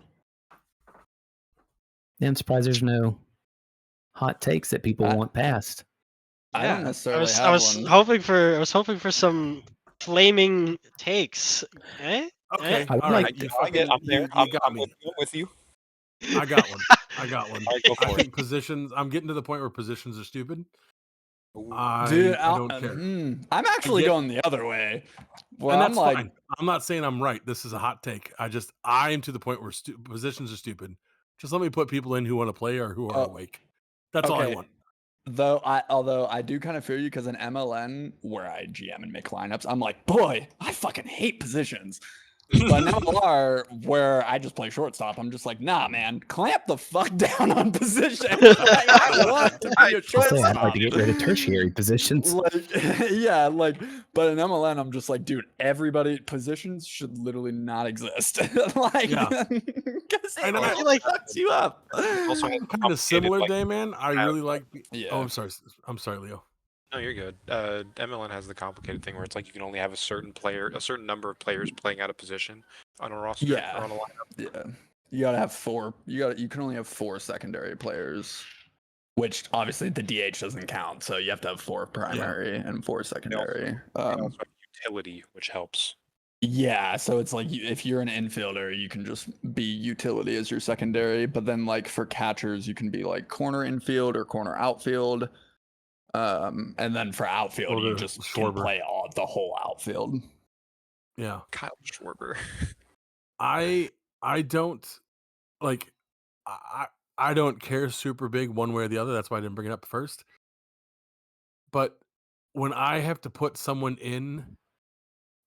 I'm surprised there's no hot takes that people want passed. I don't Yeah, necessarily I have was one. hoping for some flaming takes. Eh? Okay, I would all like- right. You I get. I'm fucking- there. you I'm got me. with you. I got one. I got one. All right, go I for think positions. I'm getting to the point where positions are stupid. Ooh. Dude, I don't care. I'm actually get- going the other way. Well, And I'm that's like, fine. I'm not saying I'm right. This is a hot take. I am to the point where positions are stupid. Just let me put people in who want to play or who are awake. That's all I okay. want. Although I do kind of feel you because in MLN where I GM and make lineups, I'm like, boy, I fucking hate positions. But in MLR where I just play shortstop, I'm just like, nah, man, clamp the fuck down on position. Like, I want to be a I'd shortstop. like to get rid of tertiary positions. Like, yeah, like, but in MLN, I'm just like, dude, everybody positions should literally not exist. Like, Yeah. because I it know. really fucks you up. Also, I'm kind of similar, like, day man. I really like. Yeah. Oh, I'm sorry. I'm sorry, Leo. No, you're good. MLN has the complicated thing where it's like you can only have a certain number of players playing out of position on a roster Yeah. or on a lineup. Yeah, you gotta have four. You can only have 4 secondary players, which obviously the DH doesn't count. So you have to have 4 primary and 4 secondary. They also have utility, which helps. Yeah, so it's like if you're an infielder, you can just be utility as your secondary. But then like for catchers, you can be like corner infield or corner outfield. And then for outfield, you just can play the whole outfield. Yeah. Kyle Schwarber. I don't like. I don't care super big one way or the other. That's why I didn't bring it up first. But when I have to put someone in,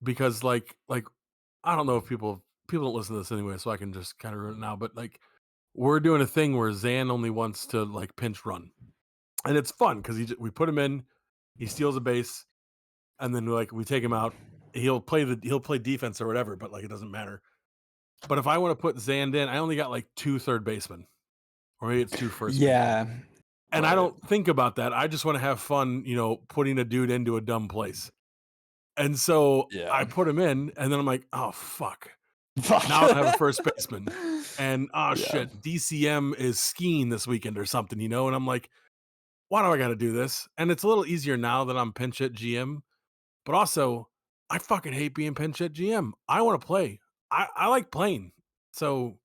because like I don't know if people don't listen to this anyway, so I can just kind of ruin it now. But like we're doing a thing where Zan only wants to like pinch run, and it's fun because we put him in, he steals a base, and then like we take him out. He'll play defense or whatever, but like it doesn't matter. But if I want to put Zand in, I only got like 2 third basemen, or maybe it's 2 first basemen. Yeah. And I don't think about that. I just want to have fun, putting a dude into a dumb place. And so I put him in, and then I'm like, oh, fuck. Now I don't have a first baseman. And, shit, DCM is skiing this weekend or something, and I'm like, why do I got to do this? And it's a little easier now that I'm pinch hit GM. But also, I fucking hate being pinch hit GM. I want to play. I like playing. So,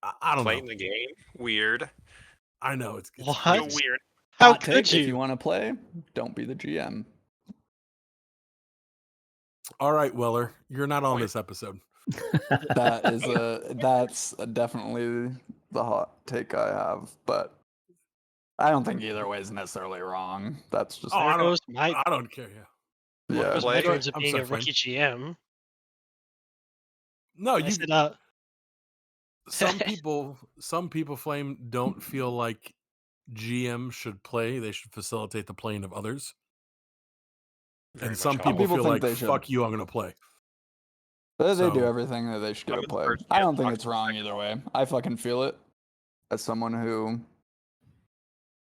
I don't Playing know. the game? Weird. I know. It's What? Weird. How Hot could take, you? if you want to play, don't be the GM. All right, Weller, you're not on this episode. That's definitely the hot take I have, but I don't think either way is necessarily wrong. That's just Oh, There I goes my don't care. Yeah. yeah. goes my Play. dreams of I'm being sorry, a Flame. rookie GM. No, I you. said, Some people, Flame, don't feel like GM should play. They should facilitate the playing of others. Very And much some how- Some people people feel think like, they should. fuck you, I'm going to play. They do So- everything that they should get I'm to the play. first I GM don't think talk it's to the wrong second. either way. I fucking feel it as someone who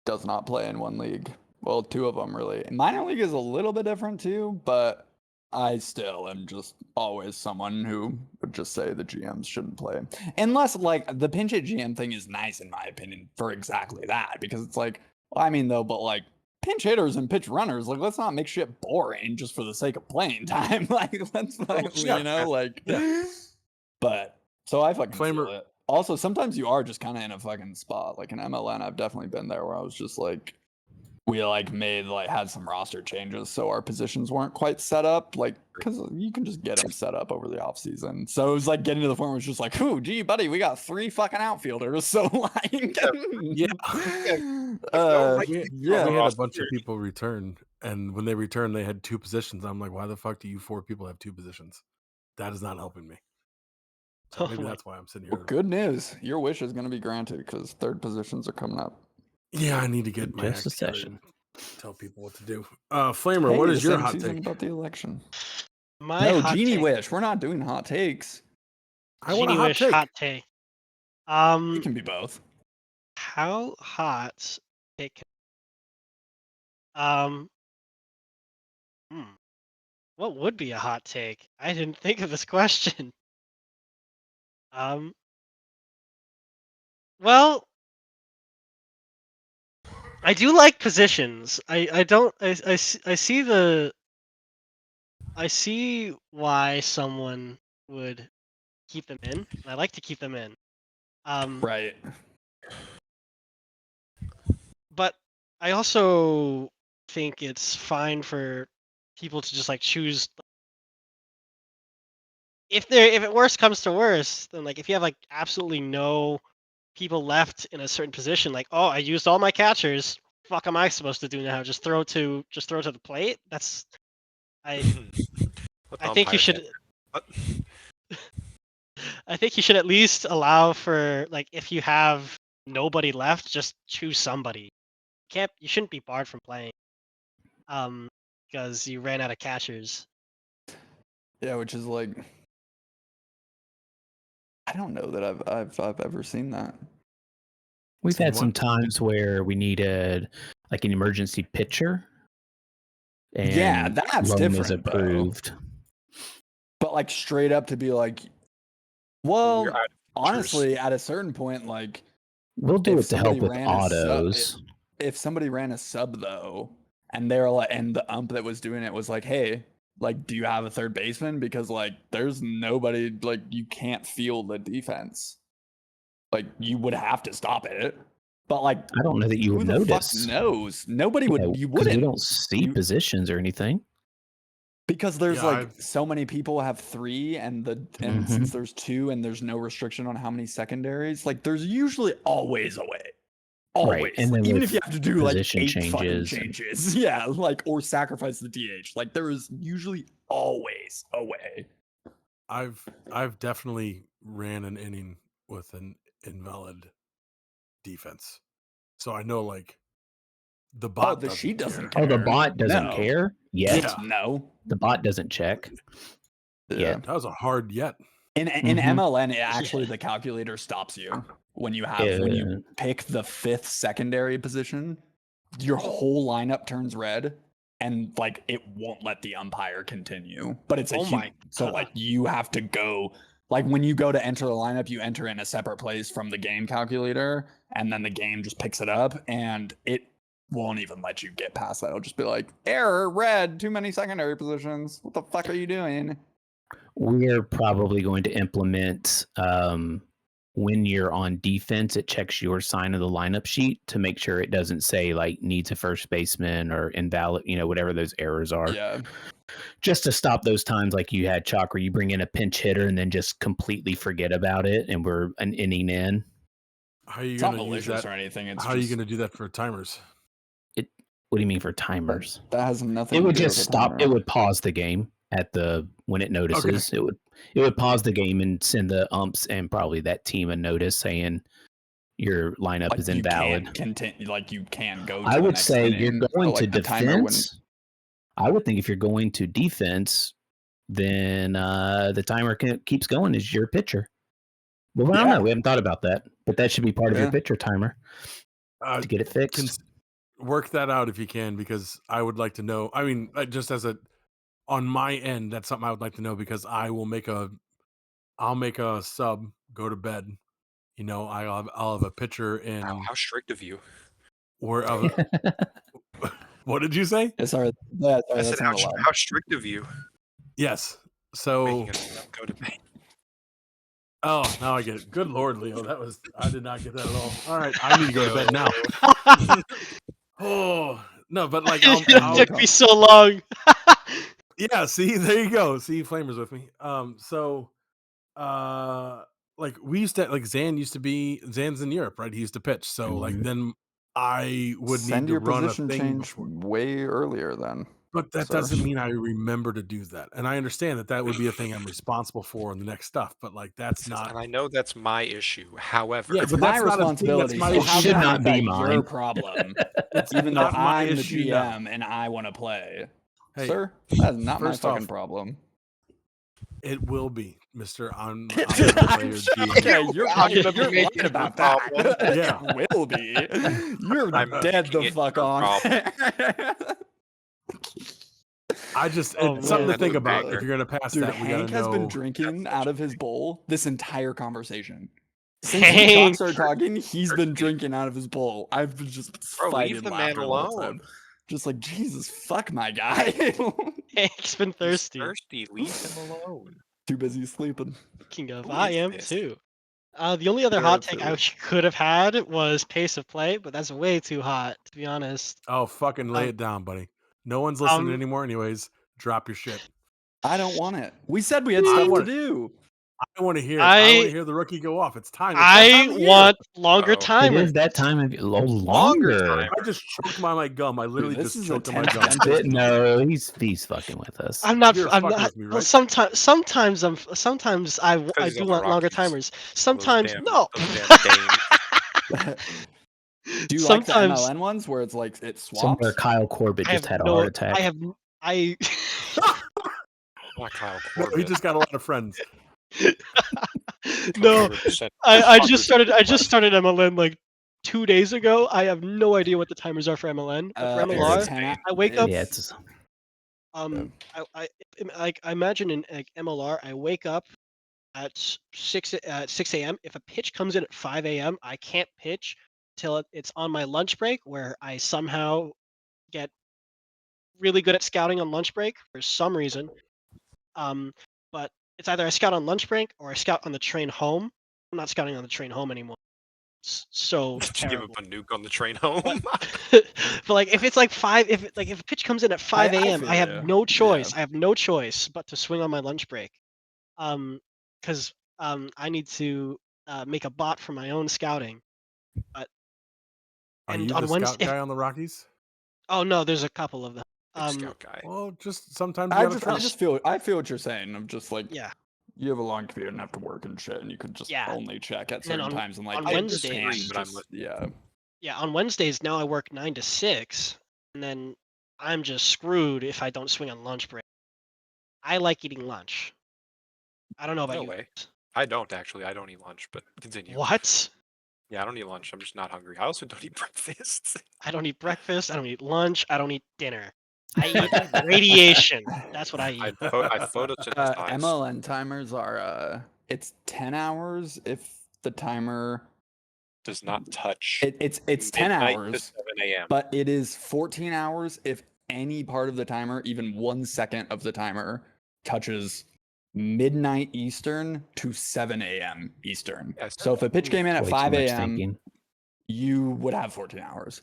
does not play in one league. Well, two of them really. Minor league is a little bit different too, but I still am just always someone who would just say the GMs shouldn't play. Unless, like, the pinch hit GM thing is nice, in my opinion, for exactly that. Because it's like, well, I mean, though, but like, pinch hitters and pitch runners, like, let's not make shit boring just for the sake of playing time. Like, let's, like, yeah, you know, like, yeah. But, so I fucking Flamer- feel it. Also, sometimes you are just kind of in a fucking spot. Like in MLN, I've definitely been there where I was just like, we like had some roster changes, so our positions weren't quite set up. Like, because you can just get them set up over the off season. So it was like getting to the point where it's just like, "Ooh, gee, buddy, we got 3 fucking outfielders." So like, Yeah. yeah. We had a bunch of people return, and when they returned, they had 2 positions. I'm like, why the fuck do you 4 people have 2 positions? That is not helping me. So Oh maybe my- that's why I'm sitting Well, here. good news, your wish is going to be granted because third positions are coming up. Yeah, I need to get my Just a act together session. and tell people what to do. Flamer, Hey, what the is your same hot season take? about the election? my No, hot Genie take, Wish. We're not doing hot takes. I want a Genie hot Wish take. hot take. It can be both. How hot it can, hmm, what would be a hot take? I didn't think of this question. Well, I do like positions. I don't I see I see why someone would keep them in. I like to keep them in. Right. But I also think it's fine for people to just like choose. If it worst comes to worst, then like if you have like absolutely no people left in a certain position, like, oh, I used all my catchers. Fuck am I supposed to do now? Just throw to the plate? That's I Let I the think you umpire should say it. I think you should at least allow for like if you have nobody left, just choose somebody. You shouldn't be barred from playing. Because you ran out of catchers. Yeah, which is like, I don't know that I've ever seen that. We've Seen had some what? times where we needed like an emergency pitcher. And Yeah, that's loan is different, though. approved. But like straight up to be like, We're well, out of pitchers. honestly, at a certain point, like We'll do if it to help somebody with ran a sub, autos. if somebody ran a sub though, and they're like, and the ump that was doing it was like, hey, like, do you have a third baseman? Because like, there's nobody, like, you can't field the defense. Like, you would have to stop it. But like, I don't know that you who would the notice. fuck knows? Nobody Yeah, would. You 'cause wouldn't. we don't see You- positions or anything. Because there's Yeah, like I've- so many people have 3, and Mhm. since there's 2 and there's no restriction on how many secondaries, like there's usually always a way. Always. Right, and then Even with if you have to do like 8 position fucking changes and- changes. Yeah, like or sacrifice the DH. Like there is usually always a way. I've definitely ran an inning with an invalid defense. So I know like the Oh, bot the doesn't sheet doesn't care. Oh, the care. bot doesn't No. care yet. Yeah. No. The bot doesn't check yet. That was a hard yet. In Mhm. MLN, it actually the calculator stops you when you pick the 5th secondary position. Your whole lineup turns red, and like it won't let the umpire continue. But it's a Oh my human, so like you have to go. Like when you go to enter the lineup, you enter in a separate place from the game calculator, and then the game just picks it up, and it won't even let you get past that. It'll just be like error, red, too many secondary positions. What the fuck are you doing? We're probably going to implement when you're on defense, it checks your sign of the lineup sheet to make sure it doesn't say like needs a first baseman or invalid, whatever those errors are. Yeah. Just to stop those times like you had, Chalk, where you bring in a pinch hitter and then just completely forget about it and we're an inning in. How are you It's not going to use malicious that? or anything. It's How are you just going to do that for timers? What do you mean for timers? that has nothing. It to would do just with a stop. timer. It would pause the game when it notices. Okay. It would pause the game and send the umps and probably that team a notice saying your lineup is invalid. You can continue, like you can go. To I the would next say inning, you're going to the timer wouldn't. defense. I would think if you're going to defense, then the timer keeps going as your pitcher. Well, I don't know. We haven't thought about that, but that should be part of your pitcher timer to get it fixed. Work that out if you can, because I would like to know. I mean, just on my end, that's something I would like to know, because I'll make a sub, go to bed. I'll have a pitcher in. Wow, how strict of you. What did you say? Yeah, sorry. I said, how strict of you. Yes. So. Making a sub go to bed. Oh, now I get it. Good Lord, Leo. I did not get that at all. All right, I need to go to bed now. Oh no, but like it took me so long. Yeah, see, there you go. See, Flamer's with me. Like we used to, like Zan's in Europe, right? He used to pitch. So like then I would need to run a thing change way earlier then. But that doesn't mean I remember to do that. And I understand that would be a thing I'm responsible for in the next stuff. But like that's not. And I know that's my issue. However, yeah, it's but my that's responsibility. Not it should not be mine. Your problem. Even though I'm the GM and I want to play. Hey, sir, that's not my fucking problem. It will be, Mr. I'm gonna play your GM. Okay, you're right about that. Yeah. It will be. You're dead the fuck on. It's something to think about. If you're gonna pass Dude, that, we gotta Hank know. has been drinking out of his bowl this entire conversation. Since we started talking, he's been drinking out of his bowl. I've been just fighting leave the man alone. Just like, Jesus, fuck my guy. Hank's been thirsty. He's thirsty. Leave him alone. Too busy sleeping. Speaking of, I am too. The only other hot take I could have had was pace of play, but that's way too hot, to be honest. Oh, fucking lay it down, buddy. No one's listening anymore anyways. Drop your shit. I don't want it. We said we had stuff to do. I want to hear it. I want to hear the rookie go off. It's time. I want longer time. It is that time of longer. I just choked my gum. I literally just choked on my gum. No, he's fucking with us. I'm not. You're I'm not. with me, right? Sometimes I do want longer timers. Sometimes no. Do you like the MLN ones where it's like it swaps? Somewhere Kyle Corbett just had a heart attack. Not Kyle No, Corbett. he just got a lot of friends. No, I just started MLN like 2 days ago. I have no idea what the timers are for MLN. For MLR, I wake up. Yeah, I imagine in like MLR, I wake up at 6 a.m. If a pitch comes in at 5 a.m., I can't pitch till it's on my lunch break, where I somehow get really good at scouting on lunch break for some reason. But it's either I scout on lunch break or I scout on the train home. I'm not scouting on the train home anymore. So did you give up a nuke on the train home? But like if it's like if a pitch comes in at 5 a.m., I have no choice. I have no choice but to swing on my lunch break. Because I need to make a bot for my own scouting. But Are you the scout guy on the Rockies? Oh no, there's a couple of them. Scout guy. Well, just sometimes I feel what you're saying. I'm just like, yeah, you have a long commute and have to work and shit, and you could just only check at certain times and like on Wednesdays. On Wednesdays now I work 9 to 6, and then I'm just screwed if I don't swing on lunch break. I like eating lunch. I don't know about you. No way. I don't actually. I don't eat lunch, but continue. What? Yeah, I don't eat lunch. I'm just not hungry. I also don't eat breakfast. I don't eat breakfast. I don't eat lunch. I don't eat dinner. I eat radiation. That's what I eat. I photosynthesize. MLN timers are it's 10 hours if the timer does not touch. It's 10 hours. To 7 a.m. But it is 14 hours if any part of the timer, even 1 second of the timer, touches midnight Eastern to 7 a.m. Eastern. Yeah, I said So if a pitch came in at Way 5 too much a.m., thinking. you would have 14 hours.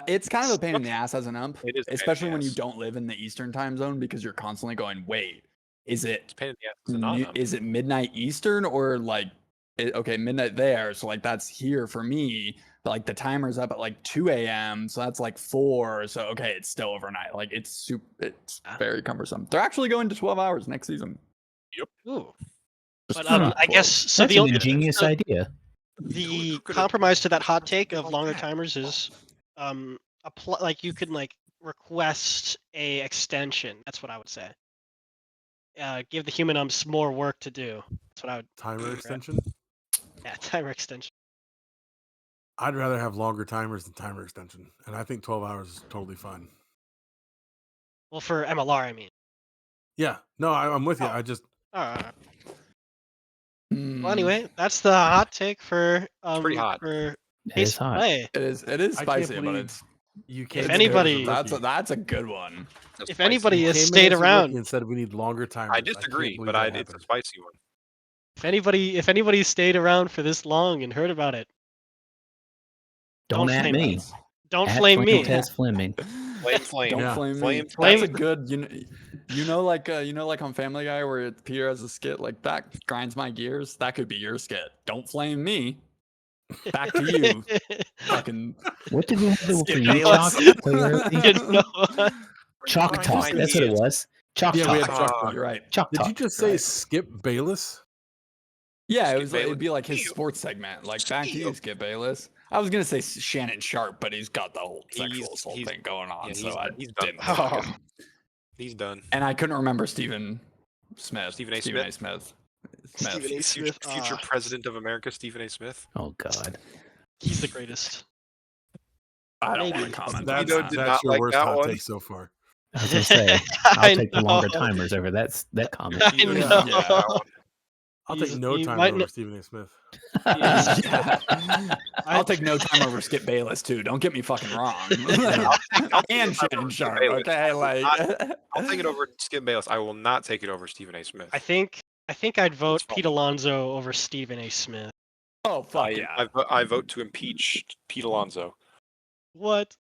It's kind of a pain in the ass as an ump, It is a pain in the especially when you ass. don't live in the Eastern time zone because you're constantly going, wait, is It's it a pain in the ass as a non-ump. is it midnight Eastern or like okay, midnight there, so like that's here for me, but like the timer's up at like 2 a.m, so that's like 4, so okay, it's still overnight. Like it's very cumbersome. They're actually going to 12 hours next season. Ooh. Just But not I guess 12. so. That's The an only ingenious idea. the could've- compromise to that hot take of about longer that? timers is like you can like request a extension. That's what I would say. Give the human umps more work to do. That's what I would. Timer extension. Yeah, timer extension. I'd rather have longer timers than timer extension, and I think 12 hours is totally fine. Well, for MLR, I mean. Yeah, no, I'm with you. Oh. I just Well, Hmm. anyway, that's the hot take for pretty hot. for It's pace hot. play. It is I can't spicy, but believe it's you can't. If get rid of anybody- the rookie. that's a good one. It's a If spicy anybody one. has Came in stayed as a rookie around, and said we need longer timers. I disagree, can't but believe that it's a happened. spicy one. if anybody stayed around for this long and heard about it, Don't Don't at flame me. us. don't At flame me. Test Fleming. Flame. Don't Yeah. flame me. Flame, That's a flame. good. Like on Family Guy where Peter has a skit like that grinds my gears. That could be your skit. Don't flame me. Back to you. Fucking What did we have for Skip you, Bayless. Chalk? Earlier? You know what? Chalk Grind Talk. my That's what it gears. was. Chalk Yeah, we had Talk. Chalk Talk. You're right. Chalk Did Talk. you just say Right. Skip Bayless? Yeah, Skip it'd be Bayless. like his sports segment. Like back to you, Skip Bayless. I was gonna say Shannon Sharp, but he's got the whole sexual assault he's- thing going on, yeah, so I he's done. didn't. Oh. He's done. And I couldn't remember Stephen Smith. Stephen A. Stephen Smith? Stephen A. Future, Smith. future president of America, Stephen A. Smith. Oh God. He's the greatest. I don't want Maybe. to comment That's, on Guido that. did that's not your like worst that hot one. take so far. I was gonna say I I'll take the longer know. timers over that comment. I Guido did know. not like that one. I'll He's- take no he timer might over not- Stephen A. Smith. Yeah. I'll take no time over Skip Bayless too. Don't get me fucking wrong. I'll take And it Shannon over Sharp. Skip Bayless. Okay, like I'll take it over Skip Bayless. I will not take it over Stephen A. Smith. I think I'd vote fine. Pete Alonso over Stephen A. Smith. Oh fuck yeah. I vote to impeach Pete Alonso. What?